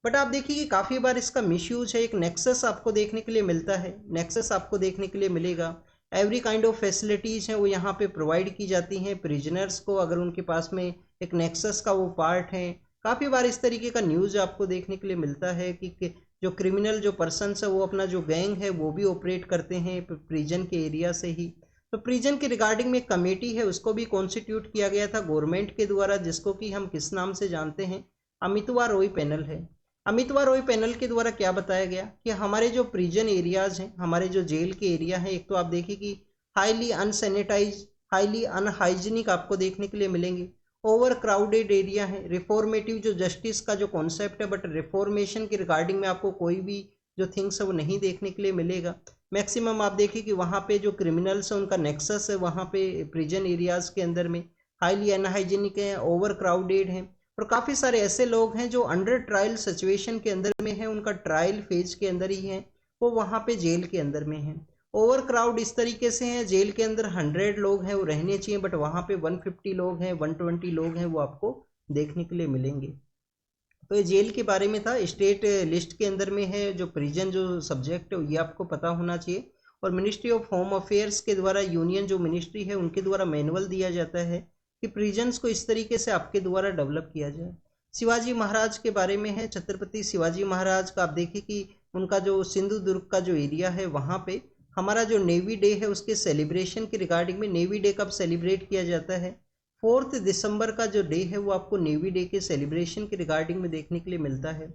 बट आप देखिए कि काफ़ी बार इसका मिसयूज है। एक नेक्सस आपको देखने के लिए मिलता है, नेक्सस आपको देखने के लिए मिलेगा। एवरी काइंड ऑफ फैसिलिटीज़ हैं वो यहाँ पे प्रोवाइड की जाती हैं प्रिजनर्स को, अगर उनके पास में एक नेक्सस का वो पार्ट है। काफ़ी बार इस तरीके का न्यूज़ आपको देखने के लिए मिलता है कि जो क्रिमिनल जो पर्सनस है वो अपना जो गैंग है वो भी ऑपरेट करते हैं प्रिजन के एरिया से ही। तो प्रिजन के रिगार्डिंग में एक कमेटी है उसको भी कॉन्स्टिट्यूट किया गया था गवर्नमेंट के द्वारा, जिसको कि हम किस नाम से जानते हैं, अमितवा रॉय पैनल है। अमितवा रॉय पैनल के द्वारा क्या बताया गया कि हमारे जो प्रिजन एरियाज हैं, हमारे जो जेल के एरिया हैं, एक तो आप देखिए कि हाईली अनसैनिटाइज, हाईली अनहाइजीनिक आपको देखने के लिए मिलेंगे। ओवर क्राउडेड एरिया है। रिफॉर्मेटिव जो जस्टिस का जो कॉन्सेप्ट है बट रिफॉर्मेशन के रिगार्डिंग में आपको कोई भी जो थिंग्स है वो नहीं देखने के लिए मिलेगा। मैक्सिमम आप देखिए कि वहाँ पे जो क्रिमिनल्स है उनका नेक्सस है वहाँ पे प्रिजन एरियाज के अंदर में, हाईली अनहाइजीनिक है, ओवर क्राउडेड है और काफ़ी सारे ऐसे लोग हैं जो अंडर ट्रायल सिचुएशन के अंदर में है, उनका ट्रायल फेज के अंदर ही है, वो वहाँ पे जेल के अंदर में है। ओवर क्राउड इस तरीके से हैं, जेल के अंदर 100 लोग हैं वो रहने चाहिए बट वहाँ पे 150 लोग हैं, 120 लोग हैं वो आपको देखने के लिए मिलेंगे। तो ये जेल के बारे में था। स्टेट लिस्ट के अंदर में है जो प्रिजन जो सब्जेक्ट है ये आपको पता होना चाहिए। और मिनिस्ट्री ऑफ होम अफेयर्स के द्वारा, यूनियन जो मिनिस्ट्री है उनके द्वारा मैनुअल दिया जाता है कि प्रिजन्स को इस तरीके से आपके द्वारा डेवलप किया जाए। शिवाजी महाराज के बारे में है। छत्रपति शिवाजी महाराज का आप देखिए कि उनका जो सिंधुदुर्ग का जो एरिया है वहाँ पे हमारा जो नेवी डे है उसके सेलिब्रेशन के रिगार्डिंग में, नेवी डे कब सेलिब्रेट किया जाता है, 4 दिसंबर का जो डे है वो आपको नेवी डे के सेलिब्रेशन के रिगार्डिंग में देखने के लिए मिलता है।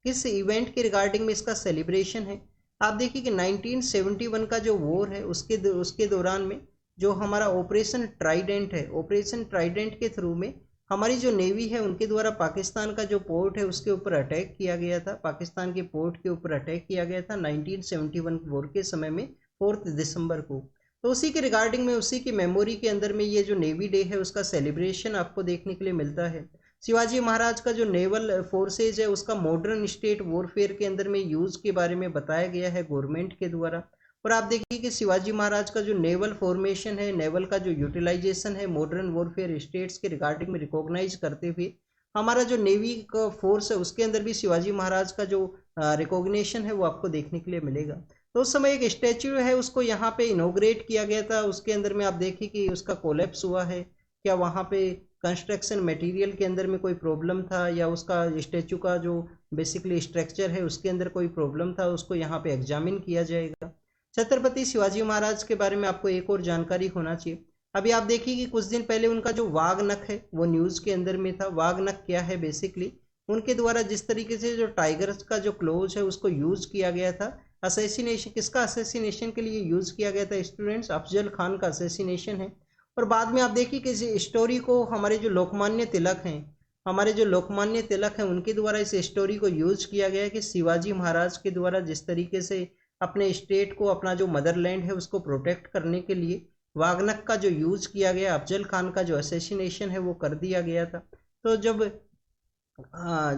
किस इवेंट के रिगार्डिंग में इसका सेलिब्रेशन है, आप देखिए कि 1971 का जो वॉर है उसके दौरान में जो हमारा ऑपरेशन ट्राइडेंट है, ऑपरेशन ट्राइडेंट के थ्रू में हमारी जो नेवी है उनके द्वारा पाकिस्तान का जो पोर्ट है उसके ऊपर अटैक किया गया था, पाकिस्तान के पोर्ट के ऊपर अटैक किया गया था 1971 वॉर के समय में 4 दिसंबर को। तो उसी के रिगार्डिंग में, उसी की मेमोरी के अंदर में ये जो नेवी डे है उसका सेलिब्रेशन आपको देखने के लिए मिलता है। शिवाजी महाराज का जो नेवल फोर्सेज है उसका मॉडर्न स्टेट वॉरफेयर के अंदर में यूज़ के बारे में बताया गया है गवर्नमेंट के द्वारा। और आप देखिए कि शिवाजी महाराज का जो नेवल फॉर्मेशन है, नेवल का जो यूटिलाइजेशन है मॉडर्न वॉरफेयर स्टेट्स के रिगार्डिंग में रिकॉग्नाइज करते हुए हमारा जो नेवी का फोर्स है उसके अंदर भी शिवाजी महाराज का जो रिकॉग्निशन है वो आपको देखने के लिए मिलेगा। तो उस समय एक स्टैच्यू है उसको यहाँ पे इनोग्रेट किया गया था, उसके अंदर में आप देखिए कि उसका कोलैप्स हुआ है। क्या वहाँ पे कंस्ट्रक्शन मटेरियल के अंदर में कोई प्रॉब्लम था या उसका स्टैच्यू का जो बेसिकली स्ट्रक्चर है उसके अंदर कोई प्रॉब्लम था, उसको यहाँ पे एग्जामिन किया जाएगा। छत्रपति शिवाजी महाराज के बारे में आपको एक और जानकारी होना चाहिए। अभी आप देखिए कि कुछ दिन पहले उनका जो वाघ नख है वो न्यूज़ के अंदर में था। वाघ नख क्या है, बेसिकली उनके द्वारा जिस तरीके से जो टाइगर्स का जो क्लोज है उसको यूज़ किया गया था असैसिनेशन, किसका असैसिनेशन के लिए यूज़ किया गया था स्टूडेंट्स, अफजल खान का असैसिनेशन है। और बाद में आप देखिए कि इस स्टोरी को हमारे जो लोकमान्य तिलक हैं, हमारे जो लोकमान्य तिलक हैं उनके द्वारा इस स्टोरी को यूज किया गया है कि शिवाजी महाराज के द्वारा जिस तरीके से अपने स्टेट को, अपना जो मदरलैंड है उसको प्रोटेक्ट करने के लिए वागनक का जो यूज किया गया, अफजल खान का जो असैसिनेशन है वो कर दिया गया था। तो जब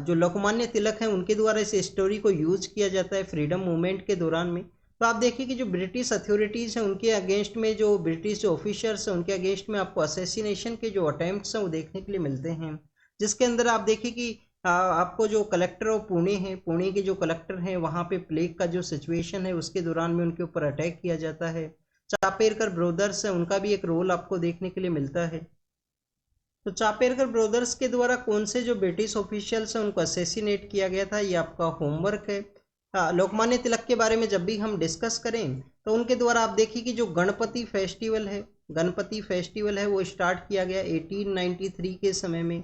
जो लोकमान्य तिलक हैं उनके द्वारा इस स्टोरी को यूज किया जाता है फ्रीडम मूवमेंट के दौरान में, तो आप देखिए कि जो ब्रिटिश अथॉरिटीज़ हैं उनके अगेंस्ट में, जो ब्रिटिश जो ऑफिसर्स हैं उनके अगेंस्ट में आपको असैसिनेशन के जो अटेम्प्ट्स हैं वो देखने के लिए मिलते हैं, जिसके अंदर आप देखिए कि आपको जो कलेक्टर ऑफ पुणे हैं, पुणे के जो कलेक्टर हैं वहाँ पे प्लेग का जो सिचुएशन है उसके दौरान में उनके ऊपर अटैक किया जाता है। चापेरकर ब्रदर्स है, उनका भी एक रोल आपको देखने के लिए मिलता है। तो चापेरकर ब्रदर्स के द्वारा कौन से जो ब्रिटिश ऑफिशियल्स हैं उनको असैसिनेट किया गया था, ये आपका होमवर्क है। लोकमान्य तिलक के बारे में जब भी हम डिस्कस करें तो उनके द्वारा आप देखिए कि जो गणपति फेस्टिवल है, गणपति फेस्टिवल है वो स्टार्ट किया गया 1893 के समय में।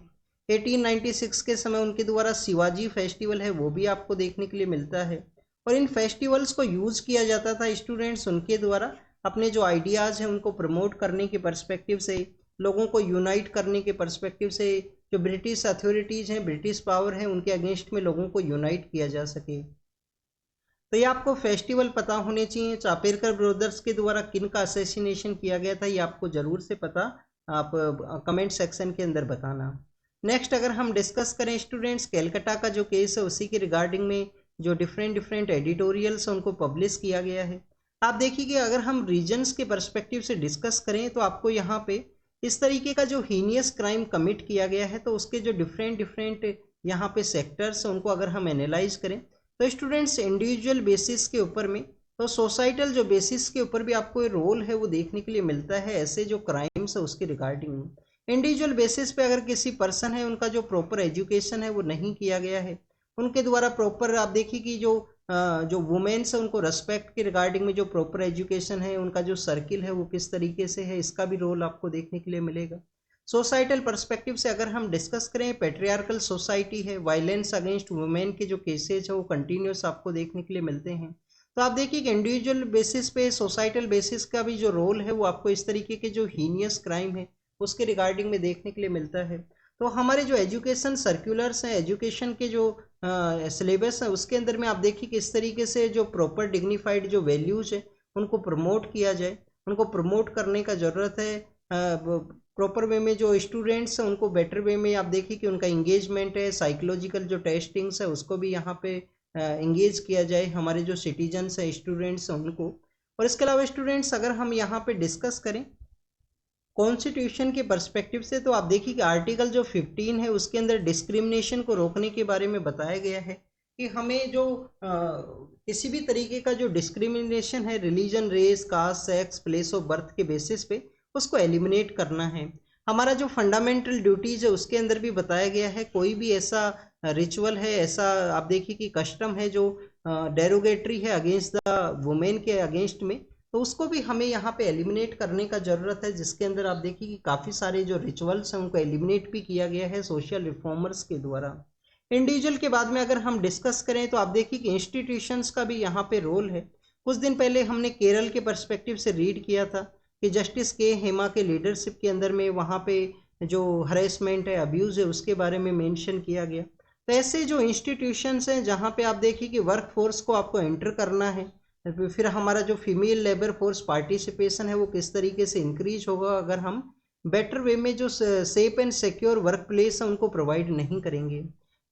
1896 के समय उनके द्वारा शिवाजी फेस्टिवल है वो भी आपको देखने के लिए मिलता है। और इन फेस्टिवल्स को यूज़ किया जाता था स्टूडेंट्स उनके द्वारा अपने जो आइडियाज़ हैं उनको प्रमोट करने के पर्सपेक्टिव से, लोगों को यूनाइट करने के पर्सपेक्टिव से, जो ब्रिटिश अथॉरिटीज़ हैं, ब्रिटिश पावर है, उनके अगेंस्ट में लोगों को यूनाइट किया जा सके। तो ये आपको फेस्टिवल पता होने चाहिए। चापेरकर ब्रदर्स के द्वारा किन का असैसिनेशन किया गया था ये आपको ज़रूर से पता, आप कमेंट सेक्शन के अंदर बताना। नेक्स्ट अगर हम डिस्कस करें स्टूडेंट्स, कैलकाटा का जो केस है उसी के रिगार्डिंग में जो डिफरेंट एडिटोरियल्स हैं उनको पब्लिश किया गया है। आप देखिए कि अगर हम रीजन्स के पर्सपेक्टिव से डिस्कस करें तो आपको यहाँ पे इस तरीके का जो हीनियस क्राइम कमिट किया गया है तो उसके जो डिफरेंट यहाँ पे सेक्टर्स हैं उनको अगर हम एनालाइज करें तो स्टूडेंट्स इंडिविजुअल बेसिस के ऊपर में, तो सोसाइटल जो बेसिस के ऊपर भी आपको ये रोल है वो देखने के लिए मिलता है ऐसे जो क्राइम्स है उसके रिगार्डिंग। इंडिविजुअल बेसिस पे अगर किसी पर्सन है उनका जो प्रॉपर एजुकेशन है वो नहीं किया गया है, उनके द्वारा प्रॉपर आप देखिए कि जो वुमेन्स है उनको रेस्पेक्ट के रिगार्डिंग में जो प्रॉपर एजुकेशन है, उनका जो सर्किल है वो किस तरीके से है, इसका भी रोल आपको देखने के लिए मिलेगा। सोसाइटल पर्सपेक्टिव से अगर हम डिस्कस करें, पेट्रियार्कल सोसाइटी है, वायलेंस अगेंस्ट वुमेन के जो केसेज है वो कंटिन्यूस आपको देखने के लिए मिलते हैं। तो आप देखिए कि इंडिविजुअल बेसिस पे, सोसाइटल बेसिस का भी जो रोल है वो आपको इस तरीके के जो हीनियस क्राइम है उसके रिगार्डिंग में देखने के लिए मिलता है। तो हमारे जो एजुकेशन सर्कुलर्स हैं, एजुकेशन के जो सिलेबस है उसके अंदर में आप देखिए कि इस तरीके से जो प्रॉपर डिग्निफाइड जो वैल्यूज है उनको प्रमोट किया जाए, उनको प्रमोट करने का ज़रूरत है। प्रॉपर वे में जो स्टूडेंट्स हैं उनको बेटर वे में आप देखिए कि उनका इंगेजमेंट है, साइकोलॉजिकल जो टेस्टिंग्स है उसको भी यहाँ पे इंगेज किया जाए, हमारे जो सिटीजन्स हैं, स्टूडेंट्स हैं उनको। और इसके अलावा स्टूडेंट्स अगर हम यहाँ पे डिस्कस करें कॉन्स्टिट्यूशन के पर्सपेक्टिव से तो आप देखिए कि आर्टिकल जो 15 है उसके अंदर डिस्क्रिमिनेशन को रोकने के बारे में बताया गया है कि हमें जो किसी भी तरीके का जो डिस्क्रिमिनेशन है religion, race, caste, sex, place of birth के बेसिस पे उसको एलिमिनेट करना है। हमारा जो फंडामेंटल ड्यूटीज है उसके अंदर भी बताया गया है कोई भी ऐसा रिचुअल है, ऐसा आप देखिए कि कस्टम है जो डेरोगेटरी है अगेंस्ट द वुमेन के अगेंस्ट में, तो उसको भी हमें यहाँ पे एलिमिनेट करने का ज़रूरत है, जिसके अंदर आप देखिए कि काफ़ी सारे जो रिचुअल्स हैं उनको एलिमिनेट भी किया गया है सोशल रिफॉर्मर्स के द्वारा। इंडिविजुअल के बाद में अगर हम डिस्कस करें तो आप देखिए कि इंस्टीट्यूशंस का भी यहाँ पे रोल है। कुछ दिन पहले हमने केरल के पर्सपेक्टिव से रीड किया था कि जस्टिस के हेमा के लीडरशिप के अंदर में वहाँ पे जो हरेसमेंट है, अब्यूज़ है, उसके बारे में मेंशन किया गया। तो ऐसे जो इंस्टीट्यूशंस हैं जहाँ पे आप देखिए कि वर्क फोर्स को आपको एंटर करना है, फिर हमारा जो फीमेल लेबर फोर्स पार्टिसिपेशन है वो किस तरीके से इंक्रीज होगा अगर हम बेटर वे में जो safe and secure work place है उनको प्रोवाइड नहीं करेंगे।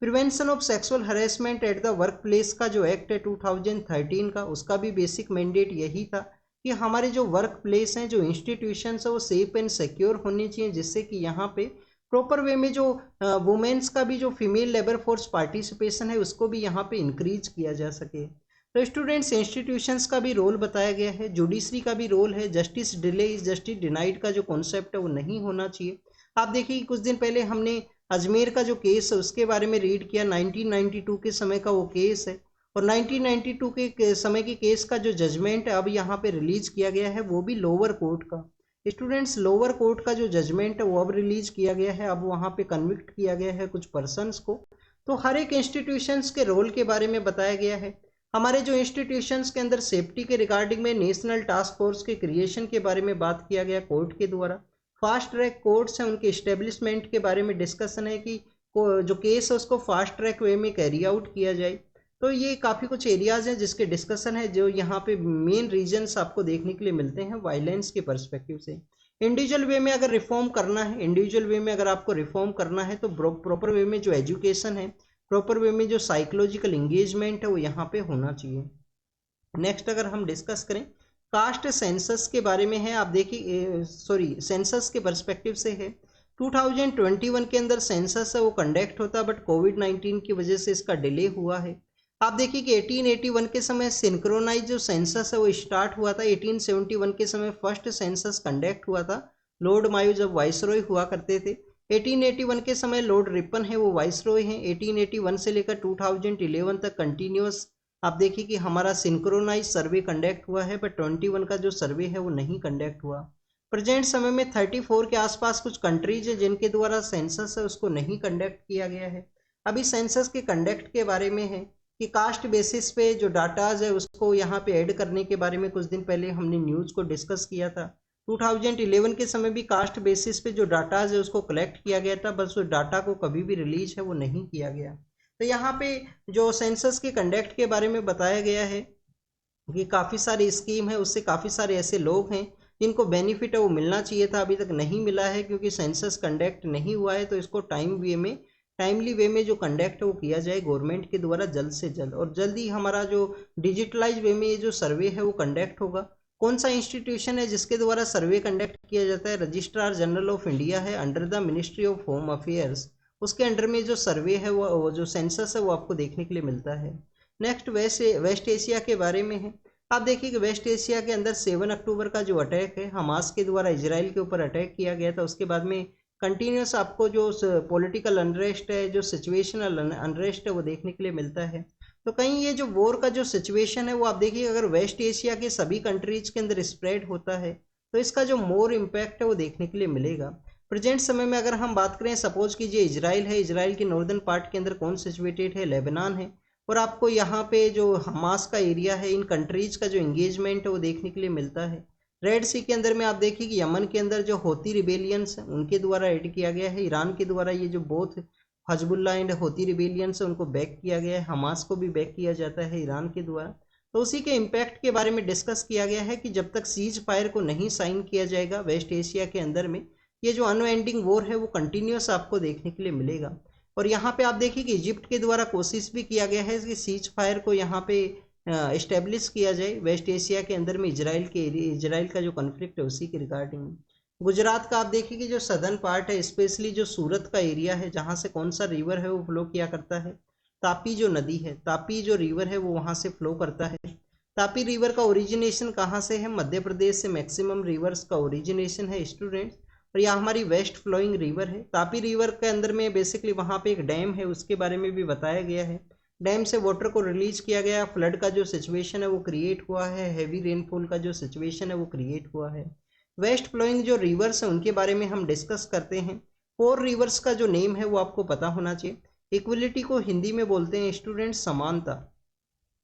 Prevention of sexual harassment at the work place का जो एक्ट है 2013 का, उसका भी बेसिक मैंडेट यही था कि हमारे जो वर्क प्लेस हैं, जो इंस्टीट्यूशंस है वो सेफ एंड सिक्योर होने चाहिए, जिससे कि यहाँ पे प्रॉपर वे में जो वुमेन्स का भी जो फीमेल लेबर फोर्स पार्टिसिपेशन है उसको भी यहाँ पे इंक्रीज किया जा सके। तो स्टूडेंट्स इंस्टीट्यूशंस का भी रोल बताया गया है, जुडिशरी का भी रोल है, justice delay is justice denied का जो कॉन्सेप्ट है वो नहीं होना चाहिए। आप देखिए कुछ दिन पहले हमने अजमेर का जो केस है उसके बारे में रीड किया, 1992 के समय का वो केस है, और 1992 के समय के केस का जो जजमेंट है अब यहाँ पे रिलीज किया गया है, वो भी लोअर कोर्ट का। स्टूडेंट्स लोअर कोर्ट का जो जजमेंट है वो अब रिलीज किया गया है, अब वहाँ पे कन्विक्ट किया गया है कुछ पर्सनस को। तो हर एक इंस्टीट्यूशंस के रोल के बारे में बताया गया है। हमारे जो इंस्टीट्यूशंस के अंदर सेफ्टी के रिगार्डिंग में नेशनल टास्क फोर्स के क्रिएशन के बारे में बात किया गया कोर्ट के द्वारा। फास्ट ट्रैक कोर्ट्स हैं उनके इस्टेब्लिशमेंट के बारे में डिस्कशन है कि जो केस है उसको फास्ट ट्रैक वे में कैरी आउट किया जाए। तो ये काफ़ी कुछ एरियाज़ हैं जिसके डिस्कशन है, जो यहाँ पे मेन रीजन्स आपको देखने के लिए मिलते हैं वायलेंस के पर्सपेक्टिव से। इंडिविजुअल वे में अगर रिफॉर्म करना है, इंडिविजुअल वे में अगर आपको रिफॉर्म करना है तो प्रॉपर वे में जो एजुकेशन है, प्रॉपर वे में जो साइकोलॉजिकल इंगेजमेंट है वो यहाँ पे होना चाहिए। नेक्स्ट अगर हम डिस्कस करें कास्ट सेंसस के बारे में है, आप देखिए सॉरी सेंसस के पर्सपेक्टिव से है। 2021 के अंदर सेंसस है वो कंडक्ट होता, बट कोविड-19 की वजह से इसका डिले हुआ है। आप देखिए कि 1881 के समय सिंक्रोनाइज जो सेंसस है वो स्टार्ट हुआ था। 1871 के समय फर्स्ट सेंसस कंडक्ट हुआ था, लॉर्ड मायो जब वाइसरॉय हुआ करते थे। 1881 के समय लॉर्ड रिपन है वो वाइसरॉय हैं। 1881 से लेकर 2011 तक कंटिन्यूस आप देखिए कि हमारा सिंक्रोनाइज सर्वे कंडक्ट हुआ है, बट 21 का जो सर्वे है वो नहीं कंडक्ट हुआ। प्रेजेंट समय में 34 के आसपास कुछ कंट्रीज है जिनके द्वारा सेंसस है उसको नहीं कंडक्ट किया गया है। अभी सेंसस के कंडक्ट के बारे में है कि कास्ट बेसिस पे जो डाटाज है उसको यहाँ पे ऐड करने के बारे में कुछ दिन पहले हमने न्यूज़ को डिस्कस किया था। 2011 के समय भी कास्ट बेसिस पे जो डाटाज है उसको कलेक्ट किया गया था, बस उस डाटा को कभी भी रिलीज है वो नहीं किया गया। तो यहाँ पे जो सेंसस के कंडक्ट के बारे में बताया गया है कि काफ़ी सारी स्कीम है, उससे काफ़ी सारे ऐसे लोग हैं जिनको बेनिफिट है वो मिलना चाहिए था, अभी तक नहीं मिला है क्योंकि सेंसस कंडक्ट नहीं हुआ है। तो इसको टाइमली वे में जो कंडक्ट है वो किया जाए गवर्नमेंट के द्वारा जल्द से जल्द, और जल्द ही हमारा जो डिजिटलाइज वे में ये जो सर्वे है वो कंडक्ट होगा। कौन सा इंस्टीट्यूशन है जिसके द्वारा सर्वे कंडक्ट किया जाता है? रजिस्ट्रार जनरल ऑफ इंडिया है under the ministry of home affairs, उसके अंडर में जो सर्वे है वो जो सेंसस है वो आपको देखने के लिए मिलता है। नेक्स्ट वेस्ट एशिया के बारे में है। आप देखिए कि वेस्ट एशिया के अंदर 7 अक्टूबर का जो अटैक है हमास के द्वारा इजराइल के ऊपर अटैक किया गया था, उसके बाद में कंटिन्यूस आपको जो पॉलिटिकल अनरेस्ट है, जो सिचुएशनल अनरेस्ट है वो देखने के लिए मिलता है। तो कहीं ये जो वॉर का जो सिचुएशन है वो आप देखिए अगर वेस्ट एशिया के सभी कंट्रीज के अंदर स्प्रेड होता है तो इसका जो मोर इम्पैक्ट है वो देखने के लिए मिलेगा। प्रेजेंट समय में अगर हम बात करें, सपोज कीजिए इजराइल है, इजराइल के नॉर्दर्न पार्ट के अंदर कौन सिचुएटेड है? लेबनान है। और आपको यहाँ पे जो हमास का एरिया है, इन कंट्रीज का जो इंगेजमेंट है वो देखने के लिए मिलता है। रेड सी के अंदर में आप देखिए कि यमन के अंदर जो होती रिबेलियंस है उनके द्वारा ऐड किया गया है। ईरान के द्वारा ये जो बोथ हजबुल्ला एंड होती रिबेलियंस है उनको बैक किया गया है, हमास को भी बैक किया जाता है ईरान के द्वारा। तो उसी के इम्पैक्ट के बारे में डिस्कस किया गया है कि जब तक सीज फायर को नहीं साइन किया जाएगा वेस्ट एशिया के अंदर में, ये जो अनएंडिंग वॉर है वो कंटिन्यूस आपको देखने के लिए मिलेगा। और यहाँ पे आप देखिए कि इजिप्ट के द्वारा कोशिश भी किया गया है कि सीज फायर को यहाँ पे इस्टेब्लिश किया जाए वेस्ट एशिया के अंदर में इजराइल का जो कन्फ्लिक्ट है उसी के रिगार्डिंग। गुजरात का आप देखिए कि जो सदर्न पार्ट है, स्पेशली जो सूरत का एरिया है जहाँ से कौन सा रिवर है वो फ्लो किया करता है? तापी जो नदी है, तापी जो रिवर है वो वहाँ से फ्लो करता है। तापी रिवर का ओरिजिनेशन कहाँ से है? मध्य प्रदेश से मैक्सिमम रिवर्स का ओरिजिनेशन है स्टूडेंट्स। और यह हमारी वेस्ट फ्लोइंग रिवर है। तापी रिवर के अंदर में बेसिकली वहाँ पे एक डैम है, उसके बारे में भी बताया गया है। डैम से वाटर को रिलीज किया गया, फ्लड का जो सिचुएशन है वो क्रिएट हुआ है, हैवी रेनफॉल का जो सिचुएशन है वो क्रिएट हुआ है। वेस्ट फ्लोइंग जो रिवर्स है उनके बारे में हम डिस्कस करते हैं। 4 रिवर्स का जो नेम है वो आपको पता होना चाहिए। इक्वलिटी को हिंदी में बोलते हैं स्टूडेंट्स समानता,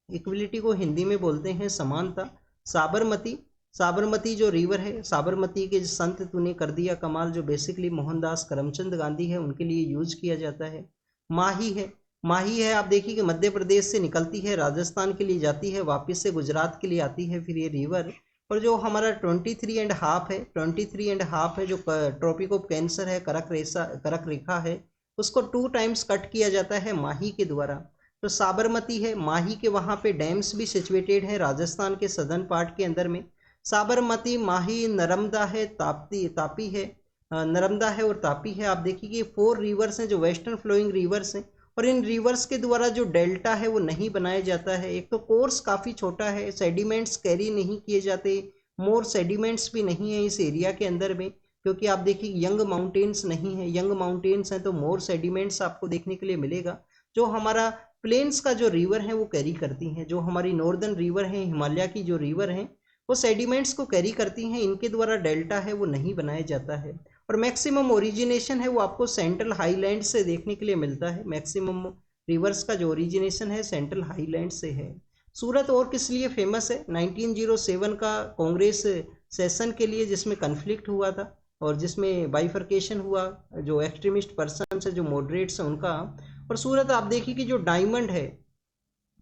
इक्वलिटी को हिंदी में बोलते हैं समानता। साबरमती, साबरमती जो रिवर है, साबरमती के संत तूने कर दिया कमाल, जो बेसिकली मोहनदास करमचंद गांधी है उनके लिए यूज किया जाता है। माही है, माही है आप देखिए कि मध्य प्रदेश से निकलती है, राजस्थान के लिए जाती है, वापस से गुजरात के लिए आती है फिर ये रिवर। और जो हमारा 23.5 है, 23.5 है जो ट्रॉपिक ऑफ कैंसर है, करक रेखा है, उसको 2 टाइम्स कट किया जाता है माही के द्वारा। तो साबरमती है, माही के वहाँ पे डैम्स भी सिचुएटेड है राजस्थान के सदर्न पार्ट के अंदर में। साबरमती, माही, नर्मदा है, तापी है, नर्मदा है और तापी है। आप देखिए कि 4 रिवर्स हैं जो वेस्टर्न फ्लोइंग रिवर्स हैं, और इन रिवर्स के द्वारा जो डेल्टा है वो नहीं बनाया जाता है। एक तो कोर्स काफ़ी छोटा है, सेडिमेंट्स कैरी नहीं किए जाते, मोर सेडिमेंट्स भी नहीं है इस एरिया के अंदर में, क्योंकि आप देखिए यंग माउंटेन्स नहीं है, यंग माउंटेन्स हैं तो मोर सेडिमेंट्स आपको देखने के लिए मिलेगा। जो हमारा प्लेन्स का जो रिवर है वो कैरी करती हैं, जो हमारी नॉर्दर्न रिवर है, हिमालय की जो रिवर हैं वो सेडिमेंट्स को कैरी करती हैं, इनके द्वारा डेल्टा है वो नहीं बनाया जाता है। और मैक्सिमम ओरिजिनेशन है वो आपको सेंट्रल हाईलैंड से देखने के लिए मिलता है। मैक्सिमम रिवर्स का जो ओरिजिनेशन है सेंट्रल हाईलैंड से है। सूरत और किस लिए फेमस है? 1907 का कांग्रेस सेशन के लिए जिसमें कन्फ्लिक्ट हुआ था, और जिसमें बाइफर्केशन हुआ, जो एक्सट्रीमिस्ट पर्सन है, जो मॉडरेट्स हैं उनका। और सूरत आप देखिए कि जो डायमंड है,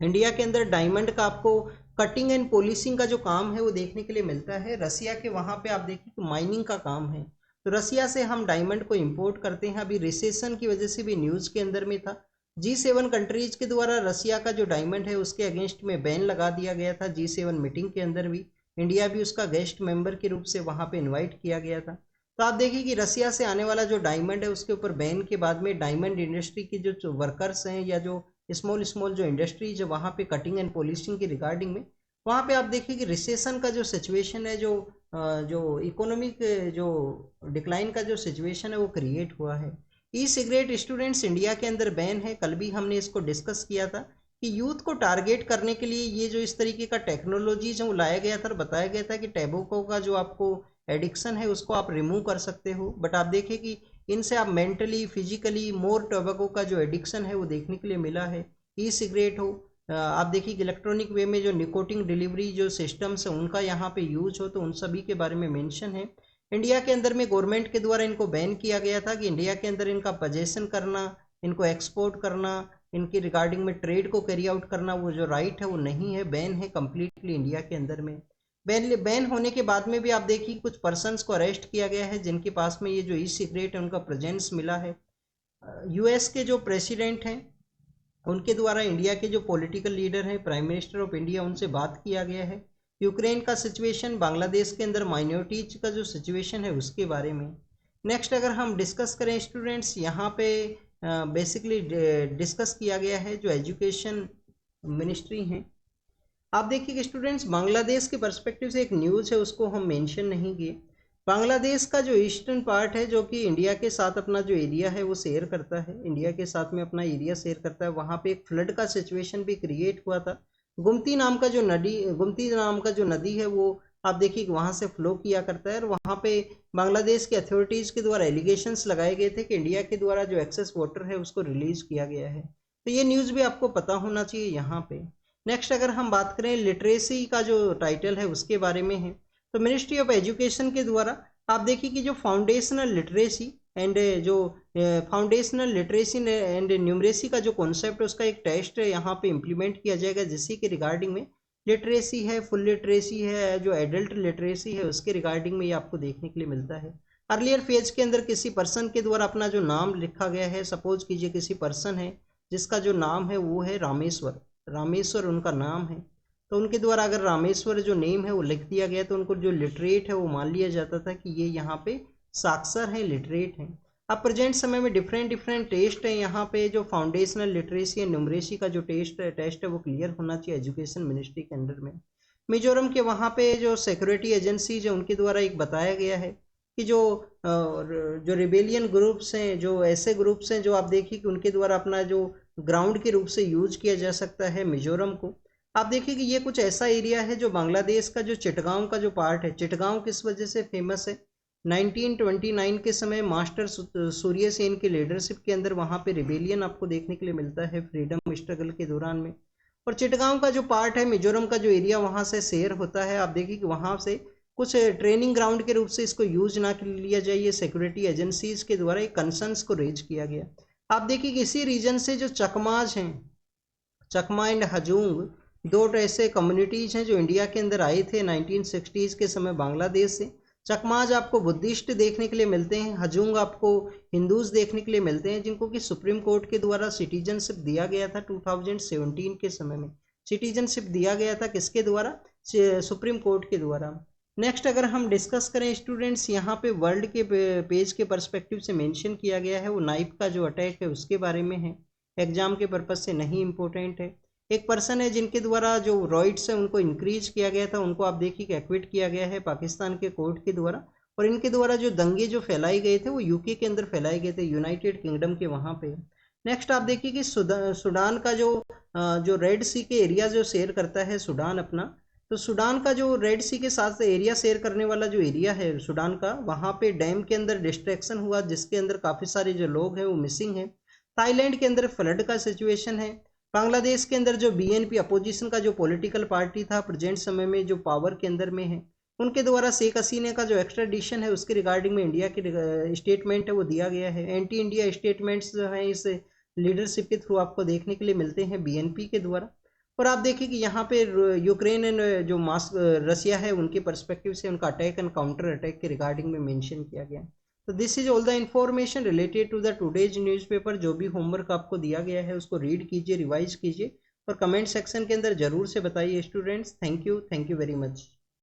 इंडिया के अंदर डायमंड का आपको कटिंग एंड पॉलिशिंग का जो काम है वो देखने के लिए मिलता है। रसिया के वहाँ पे आप देखिए कि माइनिंग का काम है, तो रसिया से हम डायमंड को इंपोर्ट करते हैं। अभी रिसेशन की वजह से भी न्यूज़ के अंदर में था, G7 कंट्रीज के द्वारा रसिया का जो डायमंड है उसके अगेंस्ट में बैन लगा दिया गया था। G7 मीटिंग के अंदर भी इंडिया भी उसका गेस्ट मेंबर के रूप से वहाँ पे इन्वाइट किया गया था। तो आप देखिए कि रसिया से आने वाला जो डायमंड है उसके ऊपर बैन के बाद में डायमंड इंडस्ट्री के जो वर्कर्स हैं या जो स्मॉल स्मॉल जो इंडस्ट्रीज है वहाँ पे कटिंग एंड पॉलिशिंग की रिगार्डिंग में, वहाँ पे आप देखिए कि रिसेशन का जो सिचुएशन है, जो इकोनॉमिक जो डिक्लाइन का जो सिचुएशन है वो क्रिएट हुआ है। ई सिगरेट स्टूडेंट्स इंडिया के अंदर बैन है। कल भी हमने इसको डिस्कस किया था कि यूथ को टारगेट करने के लिए ये जो इस तरीके का टेक्नोलॉजी जो लाया गया था और बताया गया था कि टैबेको का जो आपको एडिक्शन है उसको आप रिमूव कर सकते हो, बट आप देखें कि इनसे आप मेंटली फिजिकली मोर टोबैको का जो एडिक्शन है वो देखने के लिए मिला है। ई सिगरेट हो, आप देखिए कि इलेक्ट्रॉनिक वे में जो निकोटिन डिलीवरी जो सिस्टम्स है उनका यहाँ पे यूज हो, तो उन सभी के बारे में मेंशन है। इंडिया के अंदर में गवर्नमेंट के द्वारा इनको बैन किया गया था कि इंडिया के अंदर इनका पजेशन करना, इनको एक्सपोर्ट करना, इनकी रिगार्डिंग में ट्रेड को कैरी आउट करना वो जो राइट है वो नहीं है, बैन है कम्प्लीटली इंडिया के अंदर में। बैन होने के बाद में भी आप देखिए कुछ पर्सन्स को अरेस्ट किया गया है जिनके पास में ये जो ई सिगरेट है उनका प्रेजेंस मिला है। यूएस के जो प्रेसिडेंट हैं उनके द्वारा इंडिया के जो पॉलिटिकल लीडर हैं, प्राइम मिनिस्टर ऑफ इंडिया, उनसे बात किया गया है। यूक्रेन का सिचुएशन, बांग्लादेश के अंदर माइनॉरिटीज का जो सिचुएशन है उसके बारे में। नेक्स्ट अगर हम डिस्कस करें स्टूडेंट्स, यहाँ पे बेसिकली डिस्कस किया गया है जो एजुकेशन मिनिस्ट्री हैं। आप देखिए कि स्टूडेंट्स बांग्लादेश के पर्सपेक्टिव से एक न्यूज़ है उसको हम मेंशन नहीं किए। बांग्लादेश का जो ईस्टर्न पार्ट है जो कि इंडिया के साथ अपना जो एरिया है वो शेयर करता है, इंडिया के साथ में अपना एरिया शेयर करता है, वहाँ पे एक फ्लड का सिचुएशन भी क्रिएट हुआ था। गुमती नाम का जो नदी है वो आप देखिए कि वहाँ से फ्लो किया करता है, और वहाँ पे बांग्लादेश की अथॉरिटीज़ के द्वारा एलिगेशंस लगाए गए थे कि इंडिया के द्वारा जो एक्सेस वाटर है उसको रिलीज किया गया है। तो ये न्यूज़ भी आपको पता होना चाहिए यहाँ पे। नेक्स्ट अगर हम बात करें लिटरेसी का जो टाइटल है उसके बारे में है, तो मिनिस्ट्री ऑफ एजुकेशन के द्वारा आप देखिए कि जो फाउंडेशनल लिटरेसी एंड न्यूमरेसी का जो कॉन्सेप्ट है उसका एक टेस्ट यहाँ पे इम्प्लीमेंट किया जाएगा, जिसकी के रिगार्डिंग में लिटरेसी है, फुल लिटरेसी है, जो एडल्ट लिटरेसी है उसके रिगार्डिंग में ये आपको देखने के लिए मिलता है। अर्लियर फेज के अंदर किसी पर्सन के द्वारा अपना जो नाम लिखा गया है, सपोज कीजिए किसी पर्सन है जिसका जो नाम है वो है रामेश्वर उनका नाम है, तो उनके द्वारा अगर रामेश्वर जो नेम है वो लिख दिया गया तो उनको जो लिटरेट है वो मान लिया जाता था कि ये यहाँ पे साक्षर है, लिटरेट है। अब प्रेजेंट समय में डिफरेंट टेस्ट है यहाँ पे, जो फाउंडेशनल लिटरेसी एंड न्यूमरेसी का जो टेस्ट है वो क्लियर होना चाहिए एजुकेशन मिनिस्ट्री के अंडर में। मिजोरम के वहाँ पे जो सिक्योरिटी एजेंसीज है उनके द्वारा एक बताया गया है कि जो रिबेलियन ग्रुप्स हैं, जो ऐसे ग्रुप्स हैं जो आप देखिए कि उनके द्वारा अपना जो ग्राउंड के रूप से यूज किया जा सकता है मिजोरम को। आप देखिए कि ये कुछ ऐसा एरिया है जो बांग्लादेश का जो चिटगांव का जो पार्ट है, चिटगांव किस वजह से फेमस है, 1929 के समय मास्टर सूर्य सेन की लीडरशिप के अंदर वहाँ पे रिबेलियन आपको देखने के लिए मिलता है फ्रीडम स्ट्रगल के दौरान में। और चिटगांव का जो पार्ट है मिजोरम का जो एरिया वहाँ से शेयर होता है, आप देखिए कि वहाँ से कुछ ट्रेनिंग ग्राउंड के रूप से इसको यूज ना लिया जाए, ये सिक्योरिटी एजेंसीज के द्वारा एक कंसर्न्स को रेज किया गया। आप देखिए कि इसी रीजन से जो चकमाज हैं, चकमा एंड हजूंग, दो ऐसे कम्युनिटीज हैं जो इंडिया के अंदर आए थे 1960s के समय बांग्लादेश से। चकमाज आपको बुद्धिस्ट देखने के लिए मिलते हैं, हजूंग आपको हिंदूज देखने के लिए मिलते हैं, जिनको कि सुप्रीम कोर्ट के द्वारा सिटीजनशिप दिया गया था 2017 के समय में। सिटीजनशिप दिया गया था किसके द्वारा, सुप्रीम कोर्ट के द्वारा। नेक्स्ट अगर हम डिस्कस करें स्टूडेंट्स, यहाँ पे वर्ल्ड के पेज के पर्सपेक्टिव से मेंशन किया गया है वो नाइफ का जो अटैक है उसके बारे में है, एग्जाम के पर्पज से नहीं इम्पोर्टेंट है। एक पर्सन है जिनके द्वारा जो रॉइट्स है उनको इंक्रीज किया गया था, उनको आप देखिए कि एक्विट किया गया है पाकिस्तान के कोर्ट के द्वारा, और इनके द्वारा जो दंगे जो फैलाए गए थे वो यूके के अंदर फैलाए गए थे, यूनाइटेड किंगडम के वहाँ पे। नेक्स्ट आप देखिए कि सूडान का जो रेड सी के एरिया जो शेयर करता है सूडान अपना, तो सूडान का जो रेड सी के साथ एरिया शेयर करने वाला जो एरिया है सूडान का, वहाँ पे डैम के अंदर डिस्ट्रैक्शन हुआ जिसके अंदर काफ़ी सारे जो लोग हैं वो मिसिंग हैं। थाईलैंड के अंदर फ्लड का सिचुएशन है। बांग्लादेश के अंदर जो बीएनपी अपोजिशन का जो पॉलिटिकल पार्टी था प्रेजेंट समय में जो पावर के अंदर में है, उनके द्वारा शेख हसीना का जो एक्स्ट्राडिशन है उसके रिगार्डिंग में इंडिया की स्टेटमेंट है वो दिया गया है। एंटी इंडिया स्टेटमेंट्स जो हैं इस लीडरशिप के थ्रू आपको देखने के लिए मिलते हैं बीएनपी के द्वारा। और आप देखिए कि यहाँ पे यूक्रेन एंड जो रसिया है उनके परस्पेक्टिव से उनका अटैक एंड काउंटर अटैक के रिगार्डिंग में मेंशन किया गया। तो this is all the information related to the today's newspaper. जो भी होमवर्क आपको दिया गया है उसको रीड कीजिए, रिवाइज कीजिए और कमेंट सेक्शन के अंदर जरूर से बताइए students. Thank you very much.